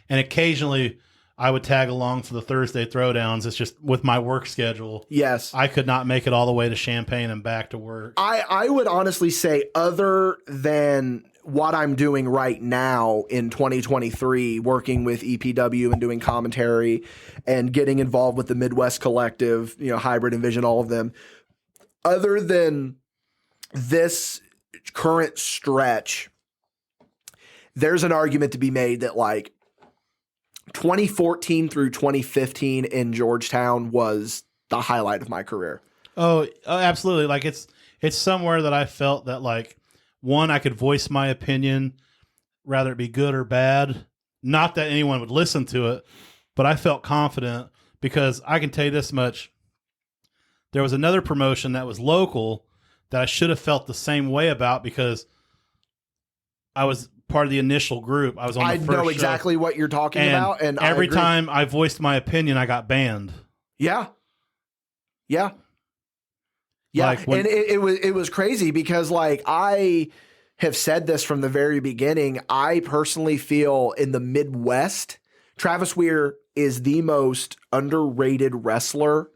Speaker 4: And occasionally I would tag along for the Thursday throwdowns. It's just with my work schedule.
Speaker 2: Yes.
Speaker 4: I could not make it all the way to Champaign and back to work.
Speaker 2: I would honestly say, other than what I'm doing right now in 2023, working with EPW and doing commentary and getting involved with the Midwest Collective, Hybrid and Vision, all of them, other than this current stretch, there's an argument to be made that like 2014 through 2015 in Georgetown was the highlight of my career.
Speaker 4: Oh, absolutely. Like it's somewhere that I felt that like, one, I could voice my opinion, rather it be good or bad. Not that anyone would listen to it, but I felt confident because I can tell you this much. There was another promotion that was local that I should have felt the same way about because I was part of the initial group. I was on the first show.
Speaker 2: I know exactly what you're talking about. And
Speaker 4: every time I voiced my opinion, I got banned.
Speaker 2: Yeah. Yeah. Yeah.
Speaker 4: Like
Speaker 2: and it was crazy because like I have said this from the very beginning. I personally feel in the Midwest, Travis Weir is the most underrated wrestler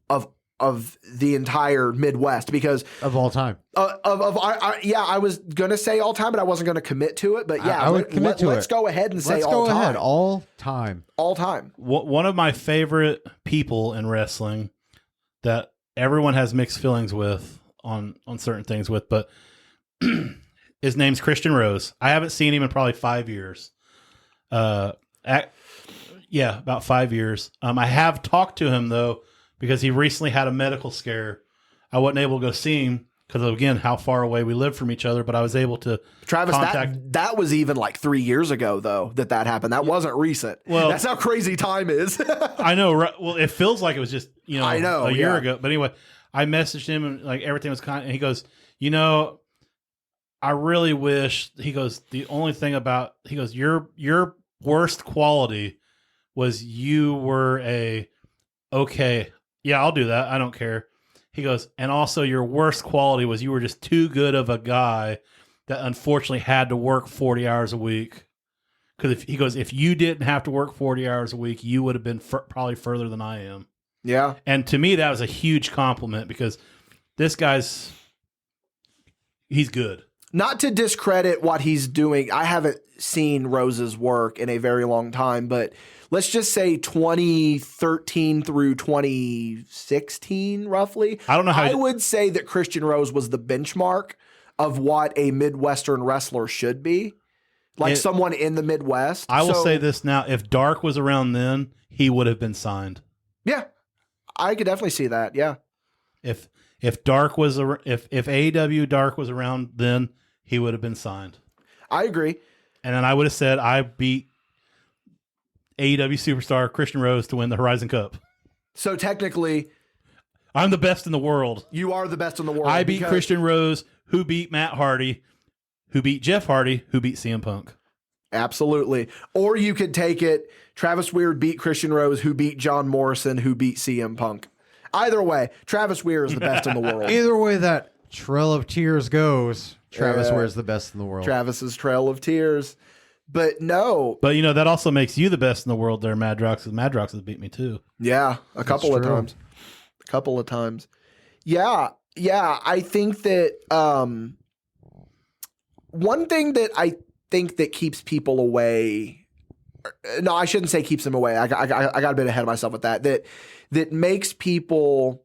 Speaker 2: of the entire Midwest because
Speaker 3: of all time.
Speaker 2: I was gonna say all time, but I wasn't gonna commit to it. But yeah,
Speaker 3: I would commit to it.
Speaker 2: Let's go ahead and say
Speaker 3: let's
Speaker 2: all
Speaker 3: go
Speaker 2: time.
Speaker 3: Ahead. All time.
Speaker 2: All time.
Speaker 4: One of my favorite people in wrestling that everyone has mixed feelings with on certain things with, but his name's Christian Rose. I haven't seen him in probably 5 years. About 5 years. I have talked to him though, because he recently had a medical scare. I wasn't able to go see him because of, again, how far away we live from each other, but I was able to
Speaker 2: Travis,
Speaker 4: contact.
Speaker 2: that was even like 3 years ago, though, that happened. That wasn't recent.
Speaker 4: Well,
Speaker 2: that's how crazy time is.
Speaker 4: I know. Right? Well, it feels like it was just,
Speaker 2: I know,
Speaker 4: a year ago. But anyway, I messaged him and like everything was kind of, and he goes, I really wish, he goes, the only thing about, he goes, your worst quality was you were okay, yeah, I'll do that. I don't care. He goes, and also your worst quality was you were just too good of a guy that unfortunately had to work 40 hours a week. Because he goes, if you didn't have to work 40 hours a week, you would have been probably further than I am.
Speaker 2: Yeah.
Speaker 4: And to me, that was a huge compliment because this he's good.
Speaker 2: Not to discredit what he's doing. I haven't seen Rose's work in a very long time, but let's just say 2013 through 2016, roughly.
Speaker 4: I don't know how
Speaker 2: I would say that Christian Rose was the benchmark of what a Midwestern wrestler should be. Like someone in the Midwest.
Speaker 4: I will say this now. If Dark was around then, he would have been signed.
Speaker 2: Yeah. I could definitely see that. Yeah.
Speaker 4: If Dark was if AEW Dark was around then, he would have been signed.
Speaker 2: I agree.
Speaker 4: And then I would have said I beat AEW superstar Christian Rose to win the Horizon Cup.
Speaker 2: So technically,
Speaker 4: I'm the best in the world.
Speaker 2: You are the best in the world.
Speaker 4: I beat Christian Rose, who beat Matt Hardy, who beat Jeff Hardy, who beat CM Punk.
Speaker 2: Absolutely. Or you could take it, Travis Weir beat Christian Rose, who beat John Morrison, who beat CM Punk. Either way, Travis Weir is the best in the world.
Speaker 3: Either way that Trail of Tears goes, Travis Weir's the best in the world.
Speaker 2: Travis's Trail of Tears. But no.
Speaker 4: But, that also makes you the best in the world there, Madrox, because Madrox has beat me, too.
Speaker 2: Yeah, a couple of times. Yeah, I think that one thing that I think that keeps people away, no, I shouldn't say keeps them away. I got a bit ahead of myself with that. That makes people,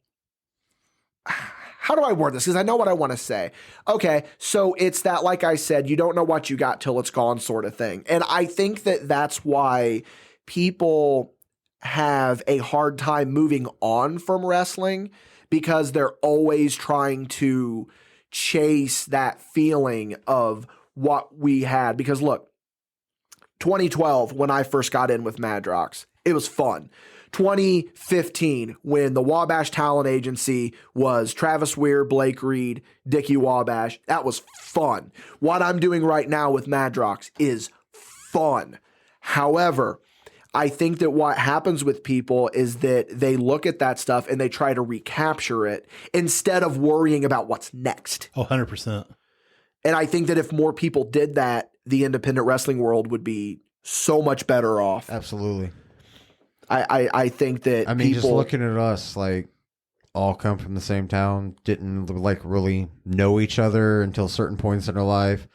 Speaker 2: how do I word this? Because I know what I want to say. Okay, so it's that, like I said, you don't know what you got till it's gone sort of thing. And I think that that's why people have a hard time moving on from wrestling, because they're always trying to chase that feeling of what we had. Because look, 2012, when I first got in with Madrox, it was fun. 2015, when the Wabash Talent Agency was Travis Weir, Blake Reed, Dickie Wabash, that was fun. What I'm doing right now with Madrox is fun. However, I think that what happens with people is that they look at that stuff and they try to recapture it instead of worrying about what's next.
Speaker 4: 100%.
Speaker 2: And I think that if more people did that, the independent wrestling world would be so much better off.
Speaker 3: Absolutely.
Speaker 2: I think that
Speaker 3: people, just looking at us, like, all come from the same town, didn't like really know each other until certain points in our life.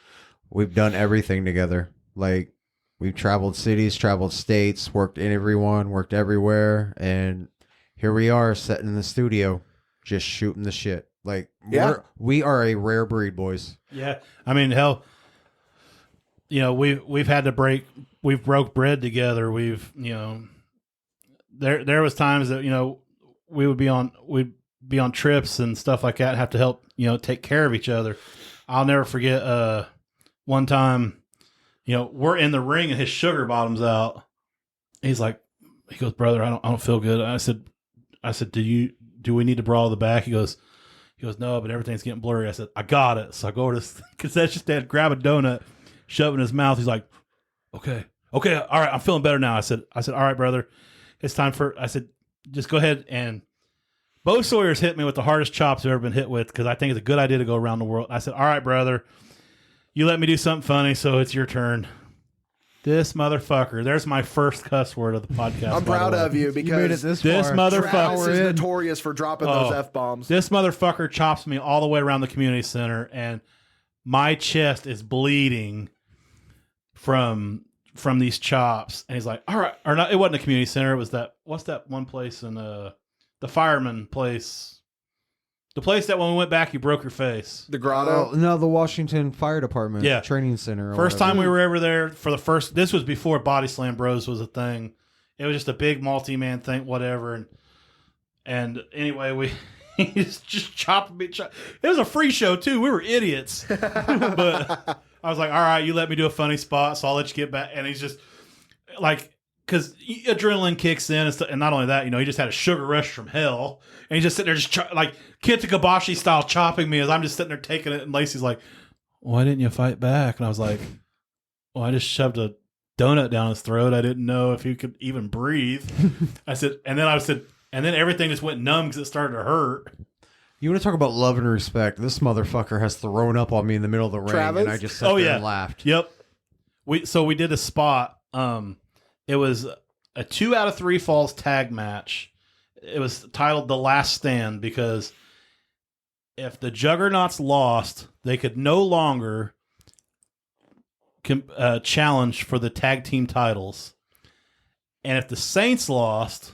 Speaker 3: We've done everything together. Like, we've traveled cities, traveled states, worked everywhere, and here we are sitting in the studio just shooting the shit. Like, we are a rare breed, boys.
Speaker 4: Yeah. I mean, hell, we've had to we've broke bread together. We've, there was times that, we'd be on trips and stuff like that, have to help, take care of each other. I'll never forget one time, we're in the ring and his sugar bottom's out. He goes, brother, I don't feel good. I said, do we need to brawl the back? He goes, no, but everything's getting blurry. I said, I got it. So I go over to this concession stand, grab a donut, shove it in his mouth. He's like, okay, all right, I'm feeling better now. I said, all right, brother, it's time I said, just go ahead. And Bo Sawyer's hit me with the hardest chops I've ever been hit with, because I think it's a good idea to go around the world. I said, all right, brother, you let me do something funny, so it's your turn. This motherfucker. There's my first cuss word of the podcast.
Speaker 2: I'm proud of you, because
Speaker 3: you made it this far.
Speaker 2: Travis is notorious for dropping those F-bombs.
Speaker 4: This motherfucker chops me all the way around the community center, and my chest is bleeding from these chops. And he's like, all right. Or not, it wasn't a community center. It was what's that one place in the fireman place? The place that when we went back, you broke your face.
Speaker 2: The Grotto?
Speaker 3: No, the Washington Fire Department training center.
Speaker 4: First time we were ever there for this was before Body Slam Bros was a thing. It was just a big multi-man thing, whatever. And anyway, he just chopped me. It was a free show, too. We were idiots. But I was like, all right, you let me do a funny spot, so I'll let you get back. And he's just like, because adrenaline kicks in, and not only that, he just had a sugar rush from hell, and he's just sitting there, just like Kenta Kobashi style, chopping me as I'm just sitting there taking it. And Lacey's like, "Why didn't you fight back?" And I was like, "Well, I just shoved a donut down his throat. I didn't know if he could even breathe." I said, and then everything just went numb because it started to hurt.
Speaker 3: You want to talk about love and respect? This motherfucker has thrown up on me in the middle of the ring,
Speaker 2: Travis?
Speaker 3: and I just sat there and laughed.
Speaker 4: Yep. We did a spot. It was a 2 out of 3 falls tag match. It was titled The Last Stand, because if the Juggernauts lost, they could no longer challenge for the tag team titles. And if the Saints lost,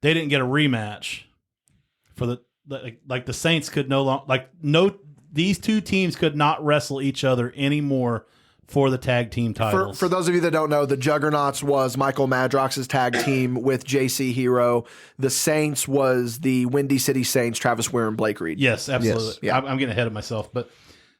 Speaker 4: they didn't get a rematch. For the Saints could these two teams could not wrestle each other anymore for the tag team titles.
Speaker 2: For those of you that don't know, the Juggernauts was Michael Madrox's tag team with JC Hero. The Saints was the Windy City Saints, Travis Weir and Blake Reed.
Speaker 4: Yes, absolutely.
Speaker 2: Yes. Yeah.
Speaker 4: I'm getting ahead of myself, but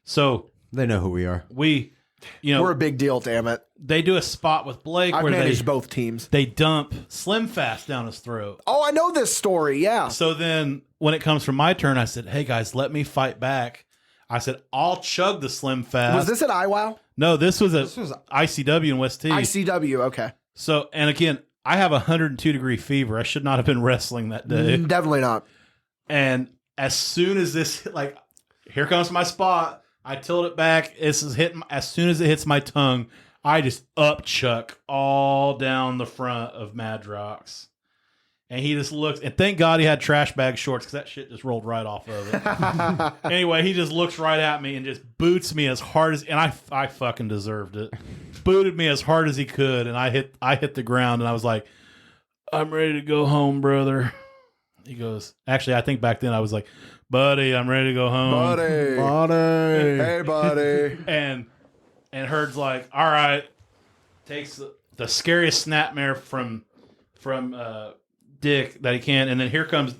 Speaker 4: so
Speaker 3: they know who we are.
Speaker 2: We're a big deal, damn it.
Speaker 4: They do a spot with Blake
Speaker 2: I've
Speaker 4: where
Speaker 2: managed both teams.
Speaker 4: They dump Slim Fast down his throat.
Speaker 2: Oh, I know this story. Yeah.
Speaker 4: So then when it comes from my turn, I said, "Hey guys, let me fight back." I said, I'll chug the Slim Fast.
Speaker 2: Was this at IWOW?
Speaker 4: No, this was
Speaker 3: was
Speaker 4: ICW in West T.
Speaker 2: ICW, okay.
Speaker 4: So, and again, I have 102-degree fever. I should not have been wrestling that day.
Speaker 2: Definitely not.
Speaker 4: And as soon as this, like, here comes my spot, I tilt it back. This is hitting. As soon as it hits my tongue, I just upchuck all down the front of Madrox. And he just looks, and thank God he had trash bag shorts because that shit just rolled right off of it. Anyway, he just looks right at me and just boots me as hard as, and I fucking deserved it. Booted me as hard as he could, and I hit the ground, and I was like, I'm ready to go home, brother. He goes, actually, I think back then I was like, buddy, I'm ready to go home.
Speaker 2: Buddy. Hey, buddy.
Speaker 4: And Herd's like, all right, takes the scariest snapmare from Dick that he can, and then here comes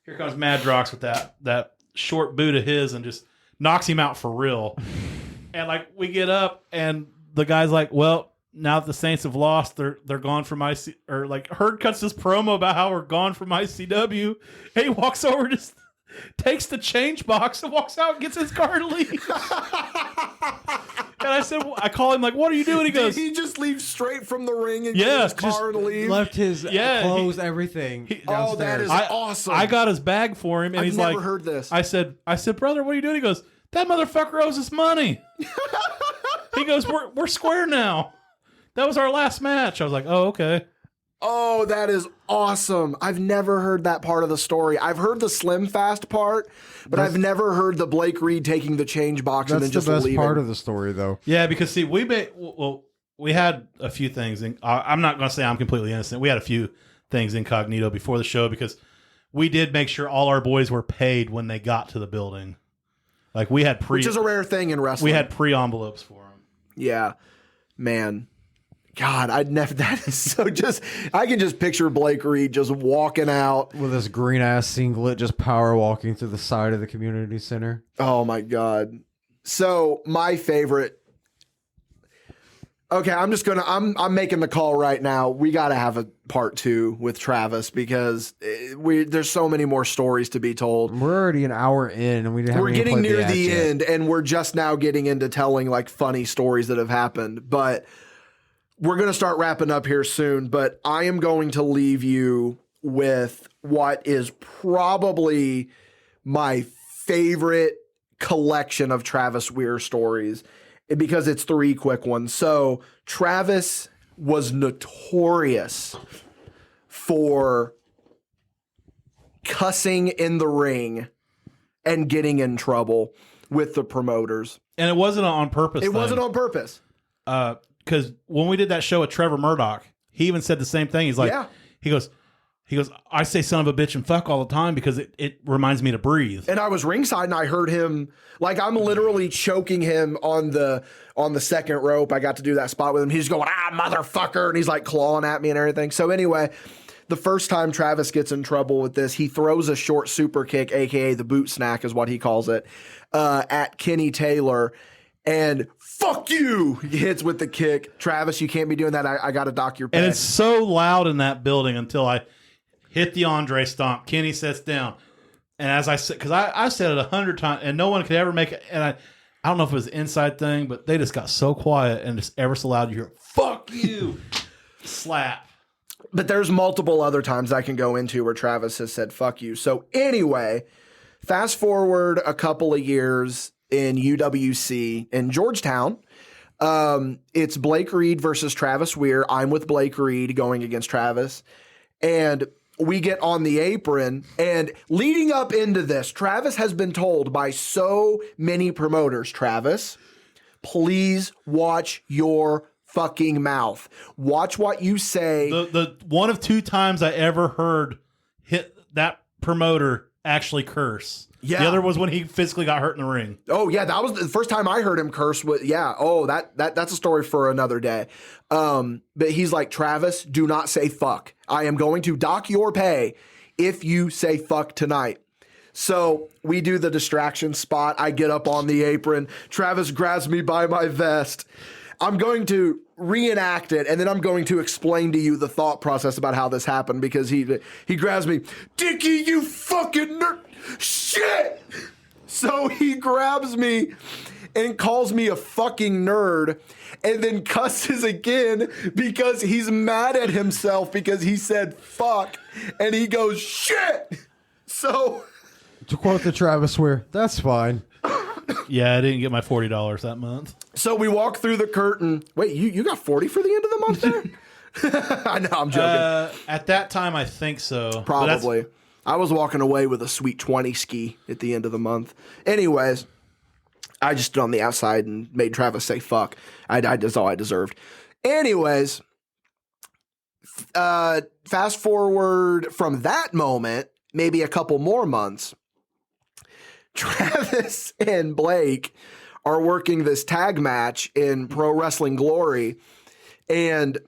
Speaker 4: Madrox with that short boot of his and just knocks him out for real. And like we get up and the guy's like, well, now that the Saints have lost, they're gone from IC, or like Herd cuts this promo about how we're gone from ICW. And he walks over, just takes the change box and walks out and gets his car to leave. And I said, I call him like, what are you doing? He goes,
Speaker 2: Did he just leave straight from the ring and
Speaker 4: Yeah,
Speaker 2: get his car and leave?
Speaker 3: Left his clothes, everything.
Speaker 2: Oh, that is awesome.
Speaker 4: I got his bag for him, and he's like,
Speaker 2: never heard this.
Speaker 4: I said, brother, what are you doing? He goes, that motherfucker owes us money. He goes, we're square now. That was our last match. I was like, oh, okay.
Speaker 2: Oh, that is awesome. I've never heard that part of the story. I've heard the Slim Fast part, but I've never heard the Blake Reed taking the change box and then just leaving.
Speaker 3: That's the best part of the story, though.
Speaker 4: Yeah, because see, we had a few things. I'm not going to say I'm completely innocent. We had a few things incognito before the show because we did make sure all our boys were paid when they got to the building. Like we had
Speaker 2: which is a rare thing in wrestling.
Speaker 4: We had pre-envelopes for them.
Speaker 2: Yeah, man. God, I'd never. That is so. Just I can just picture Blake Reed just walking out
Speaker 3: with this green ass singlet, just power walking through the side of the community center.
Speaker 2: Oh my God! So my favorite. Okay, I'm making the call right now. We got to have a part 2 with Travis because there's so many more stories to be told.
Speaker 3: We're already an hour in, and we're
Speaker 2: getting near the end, and we're just now getting into telling like funny stories that have happened, but. We're going to start wrapping up here soon, but I am going to leave you with what is probably my favorite collection of Travis Weir stories because it's 3 quick ones. So Travis was notorious for cussing in the ring and getting in trouble with the promoters.
Speaker 4: And it wasn't on purpose.
Speaker 2: It wasn't on purpose.
Speaker 4: Because when we did that show with Trevor Murdoch, he even said the same thing. He's like, he goes, I say son of a bitch and fuck all the time because it reminds me to breathe.
Speaker 2: And I was ringside and I heard him, like I'm literally choking him on the second rope. I got to do that spot with him. He's going, motherfucker. And he's like clawing at me and everything. So anyway, the first time Travis gets in trouble with this, he throws a short super kick, a.k.a. the boot snack is what he calls it, at Kenny Taylor. And fuck you, he hits with the kick. Travis, you can't be doing that. I got to dock your pay.
Speaker 4: And it's so loud in that building until I hit the Andre stomp. Kenny sits down. And as I said, because I said it 100 times and no one could ever make it. And I don't know if it was an inside thing, but they just got so quiet and just ever so loud you hear, fuck you, slap.
Speaker 2: But there's multiple other times I can go into where Travis has said, fuck you. So anyway, fast forward a couple of years in UWC in Georgetown. It's Blake Reed versus Travis Weir. I'm with Blake Reed going against Travis. And we get on the apron. And leading up into this, Travis has been told by so many promoters, Travis, please watch your fucking mouth. Watch what you say.
Speaker 4: The one of 2 times I ever heard that promoter actually curse.
Speaker 2: Yeah.
Speaker 4: The other was when he physically got hurt in the ring.
Speaker 2: Oh yeah, that was the first time I heard him curse. That's a story for another day. But he's like, Travis, do not say fuck. I am going to dock your pay if you say fuck tonight. So we do the distraction spot. I get up on the apron. Travis grabs me by my vest. I'm going to reenact it, and then I'm going to explain to you the thought process about how this happened because he grabs me. Dickie, you fucking nerd. Shit! So he grabs me and calls me a fucking nerd and then cusses again because he's mad at himself because he said fuck and he goes shit. So
Speaker 3: To quote the Travis Weir, that's fine.
Speaker 4: Yeah, I didn't get my $40 that month.
Speaker 2: So we walk through the curtain. Wait, you got 40 for the end of the month there? I know, I'm joking.
Speaker 4: At that time, I think so. But
Speaker 2: Probably. I was walking away with a sweet 20 ski at the end of the month. Anyways, I just stood on the outside and made Travis say fuck. That's all I deserved. Anyways, fast forward from that moment, maybe a couple more months, Travis and Blake are working this tag match in Pro Wrestling Glory, and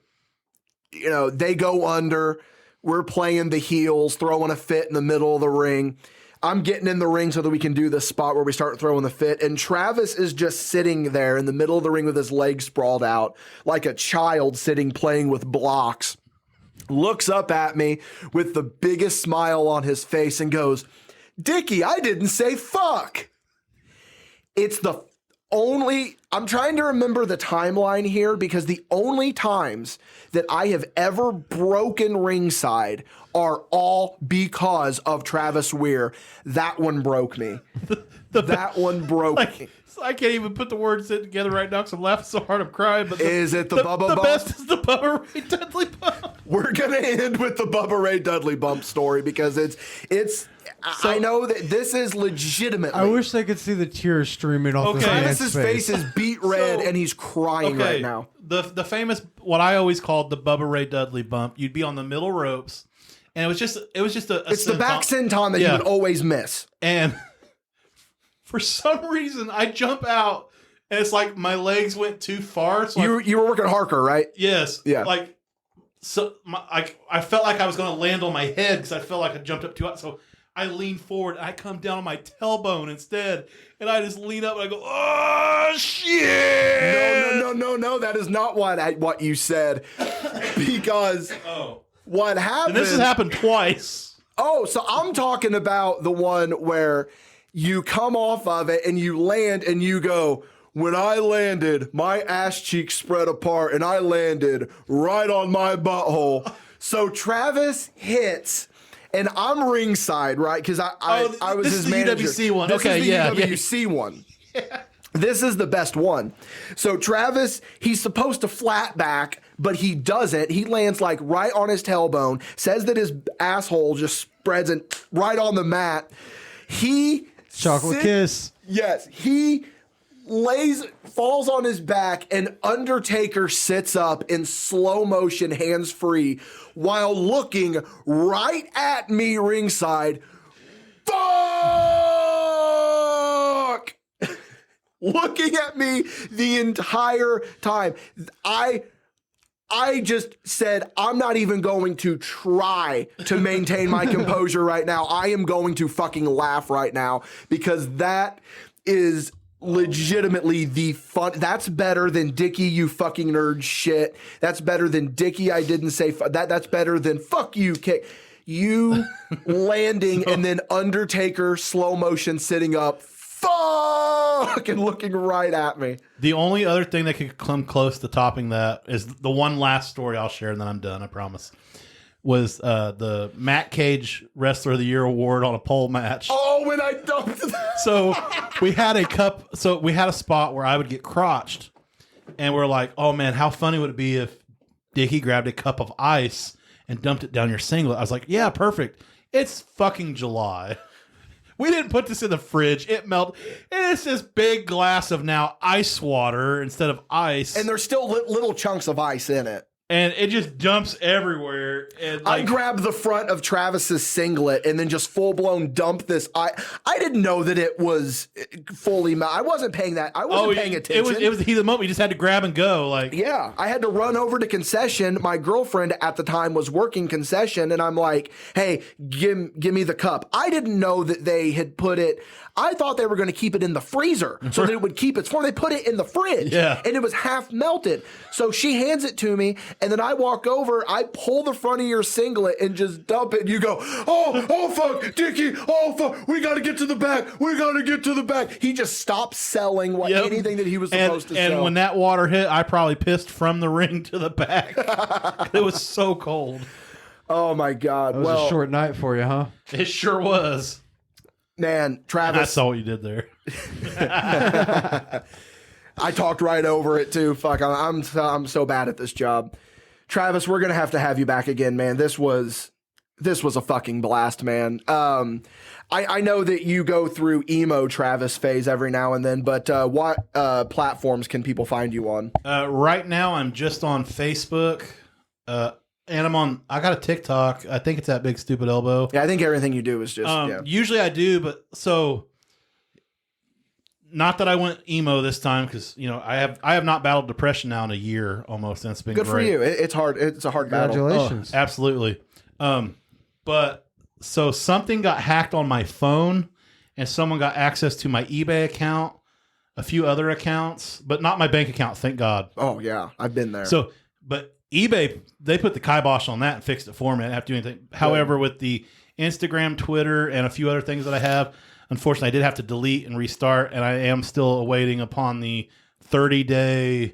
Speaker 2: you know, they go under. We're playing the heels, throwing a fit in the middle of the ring. I'm getting in the ring so that we can do this spot where we start throwing the fit, and Travis is just sitting there in the middle of the ring with his legs sprawled out like a child sitting playing with blocks. Looks up at me with the biggest smile on his face and goes, Dickie, I didn't say fuck. It's the only, I'm trying to remember the timeline here because the only times that I have ever broken ringside are all because of Travis Weir. That one broke me. That one broke me.
Speaker 4: I can't even put the words together right now because I'm laughing so hard I'm crying. But
Speaker 2: Is it the Bubba
Speaker 4: The
Speaker 2: Bump?
Speaker 4: best is the Bubba Ray Dudley bump.
Speaker 2: We're going to end with the Bubba Ray Dudley bump story because I know that this is legitimately.
Speaker 3: I wish they could see the tears streaming off this man's
Speaker 2: Travis's face is beat red and he's crying right now.
Speaker 4: The famous, what I always called the Bubba Ray Dudley bump. You'd be on the middle ropes, and it was just a
Speaker 2: It's the back senton that you would always miss.
Speaker 4: And for some reason, I jump out, and it's like my legs went too far. So
Speaker 2: You were working Harker, right?
Speaker 4: Yes.
Speaker 2: Yeah.
Speaker 4: Like, so I felt like I was going to land on my head because I felt like I jumped up too high. So I lean forward, and I come down on my tailbone instead, and I just lean up, and I go, oh, shit!
Speaker 2: No. That is not what you said. Because what happened...
Speaker 4: And this has happened twice.
Speaker 2: Oh, so I'm talking about the one where you come off of it, and you land, and you go... When I landed, my ass cheeks spread apart, and I landed right on my butthole. So Travis hits, and I'm ringside, right? Because I was his manager.
Speaker 4: This is the UWC one.
Speaker 2: This
Speaker 4: Okay,
Speaker 2: is
Speaker 4: yeah.
Speaker 2: the UWC one. Yeah. This is the best one. So Travis, he's supposed to flat back, but he doesn't. He lands like right on his tailbone, says that his asshole just spreads right on the mat.
Speaker 3: Chocolate kiss.
Speaker 2: Yes, he falls on his back, and Undertaker sits up in slow motion, hands free, while looking right at me ringside. Fuck! Looking at me the entire time. I just said, I'm not even going to try to maintain my composure right now. I am going to fucking laugh right now because that is legitimately the fun. That's better than Dickie, you fucking nerd shit. That's better than Dickie, I didn't say that's better than fuck you, kick. You landing and then Undertaker slow motion sitting up, fuck, and looking right at me.
Speaker 4: The only other thing that could come close to topping that is the one last story I'll share, and then I'm done, I promise. Was the Matt Cage Wrestler of the Year award on a pole match.
Speaker 2: Oh, when I dumped that.
Speaker 4: So we had a spot where I would get crotched, and we're like, oh man, how funny would it be if Dickie grabbed a cup of ice and dumped it down your singlet? I was like, yeah, perfect. It's fucking July. We didn't put this in the fridge. It melted. It's this big glass of now ice water instead of ice.
Speaker 2: And there's still little chunks of ice in it.
Speaker 4: And it just dumps everywhere. And
Speaker 2: I grabbed the front of Travis's singlet and then just full-blown dumped this. I didn't know that it was fully I wasn't paying that. I wasn't paying attention.
Speaker 4: It was the heat of the moment. You just had to grab and go. Like,
Speaker 2: yeah, I had to run over to concession. My girlfriend at the time was working concession, and I'm like, hey, give me the cup. I didn't know that they had put it. I thought they were going to keep it in the freezer so that it would keep its form. They put it in the fridge, and it was half melted. So she hands it to me, And then I walk over, I pull the front of your singlet and just dump it. And you go, oh, fuck, Dickie, oh, fuck, we got to get to the back. We got to get to the back. He just stopped selling anything that he was supposed to sell.
Speaker 4: And when that water hit, I probably pissed from the ring to the back. It was so cold.
Speaker 2: Oh, my God.
Speaker 3: That was a short night for you, huh?
Speaker 4: It sure was.
Speaker 2: Man, Travis.
Speaker 4: I saw what you did there.
Speaker 2: I talked right over it too. Fuck, I'm so bad at this job. Travis, we're gonna have to have you back again, man. This was a fucking blast, man. I know that you go through emo Travis phase every now and then, but what platforms can people find you on?
Speaker 4: Right now, I'm just on Facebook, and I got a TikTok. I think it's at Big Stupid Elbow.
Speaker 2: Yeah, I think everything you do is just.
Speaker 4: Usually I do, but not that I went emo this time because I have not battled depression now in a year almost, and it's been
Speaker 2: good
Speaker 4: great.
Speaker 2: for you. It's hard. It's a hard battle.
Speaker 3: Congratulations.
Speaker 4: Oh, absolutely. But so something got hacked on my phone, and someone got access to my eBay account, a few other accounts, but not my bank account. Thank God.
Speaker 2: Oh yeah, I've been there.
Speaker 4: So, but eBay, they put the kibosh on that and fixed it for me. I didn't have to do anything. However, with the Instagram, Twitter, and a few other things that I have, unfortunately, I did have to delete and restart, and I am still awaiting upon the 30-day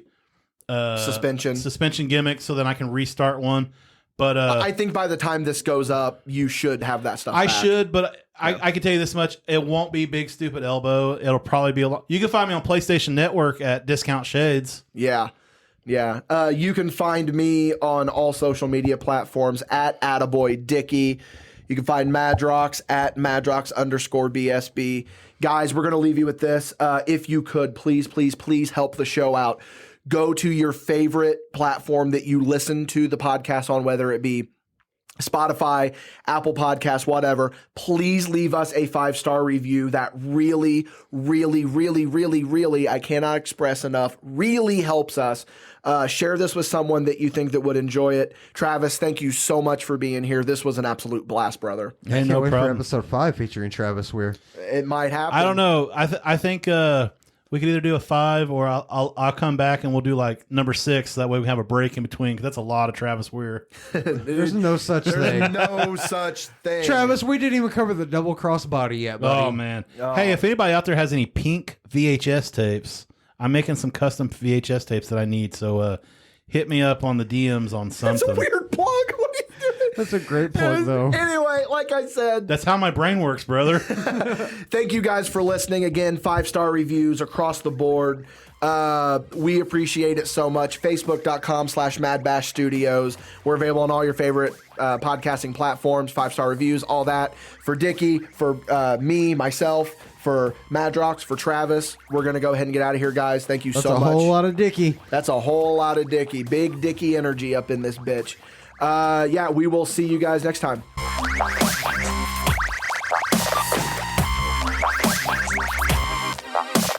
Speaker 4: suspension gimmick so that I can restart one. But
Speaker 2: I think by the time this goes up, you should have that stuff back.
Speaker 4: Should, but I can tell you this much. It won't be Big Stupid Elbow. It'll probably be a lot. You can find me on PlayStation Network at Discount Shades.
Speaker 2: Yeah. Yeah. You can find me on all social media platforms at Attaboy Dickie. You can find Madrox at Madrox_BSB. Guys, we're going to leave you with this. If you could, please help the show out. Go to your favorite platform that you listen to the podcast on, whether it be Spotify, Apple Podcasts, whatever. Please leave us a 5-star review. That really, I cannot express enough, really helps us. Share this with someone that you think that would enjoy it. Travis, thank you so much for being here. This was an absolute blast, brother.
Speaker 3: I can't wait for episode 5 featuring Travis Weir.
Speaker 2: It might happen.
Speaker 4: I don't know. I think we could either do a 5 or I'll come back and we'll do like number 6. That way we have a break in between because that's a lot of Travis Weir.
Speaker 3: There's no such thing.
Speaker 2: No such thing.
Speaker 3: Travis, we didn't even cover the double crossbody yet, buddy.
Speaker 4: Oh, man. Hey, if anybody out there has any pink VHS tapes, I'm making some custom VHS tapes that I need. So hit me up on the DMs on something.
Speaker 2: That's a weird plug. What are you doing?
Speaker 3: That's a great plug, though.
Speaker 2: Anyway, like I said,
Speaker 4: that's how my brain works, brother.
Speaker 2: Thank you guys for listening. Again, 5-star reviews across the board. We appreciate it so much. Facebook.com/MadBash Studios. We're available on all your favorite podcasting platforms, 5-star reviews, all that. For Dickie, for me, myself, for Madrox, for Travis, we're going to go ahead and get out of here, guys. Thank you so much.
Speaker 3: That's a whole lot of Dickie.
Speaker 2: That's a whole lot of Dickie. Big Dickie energy up in this bitch. Yeah, we will see you guys next time.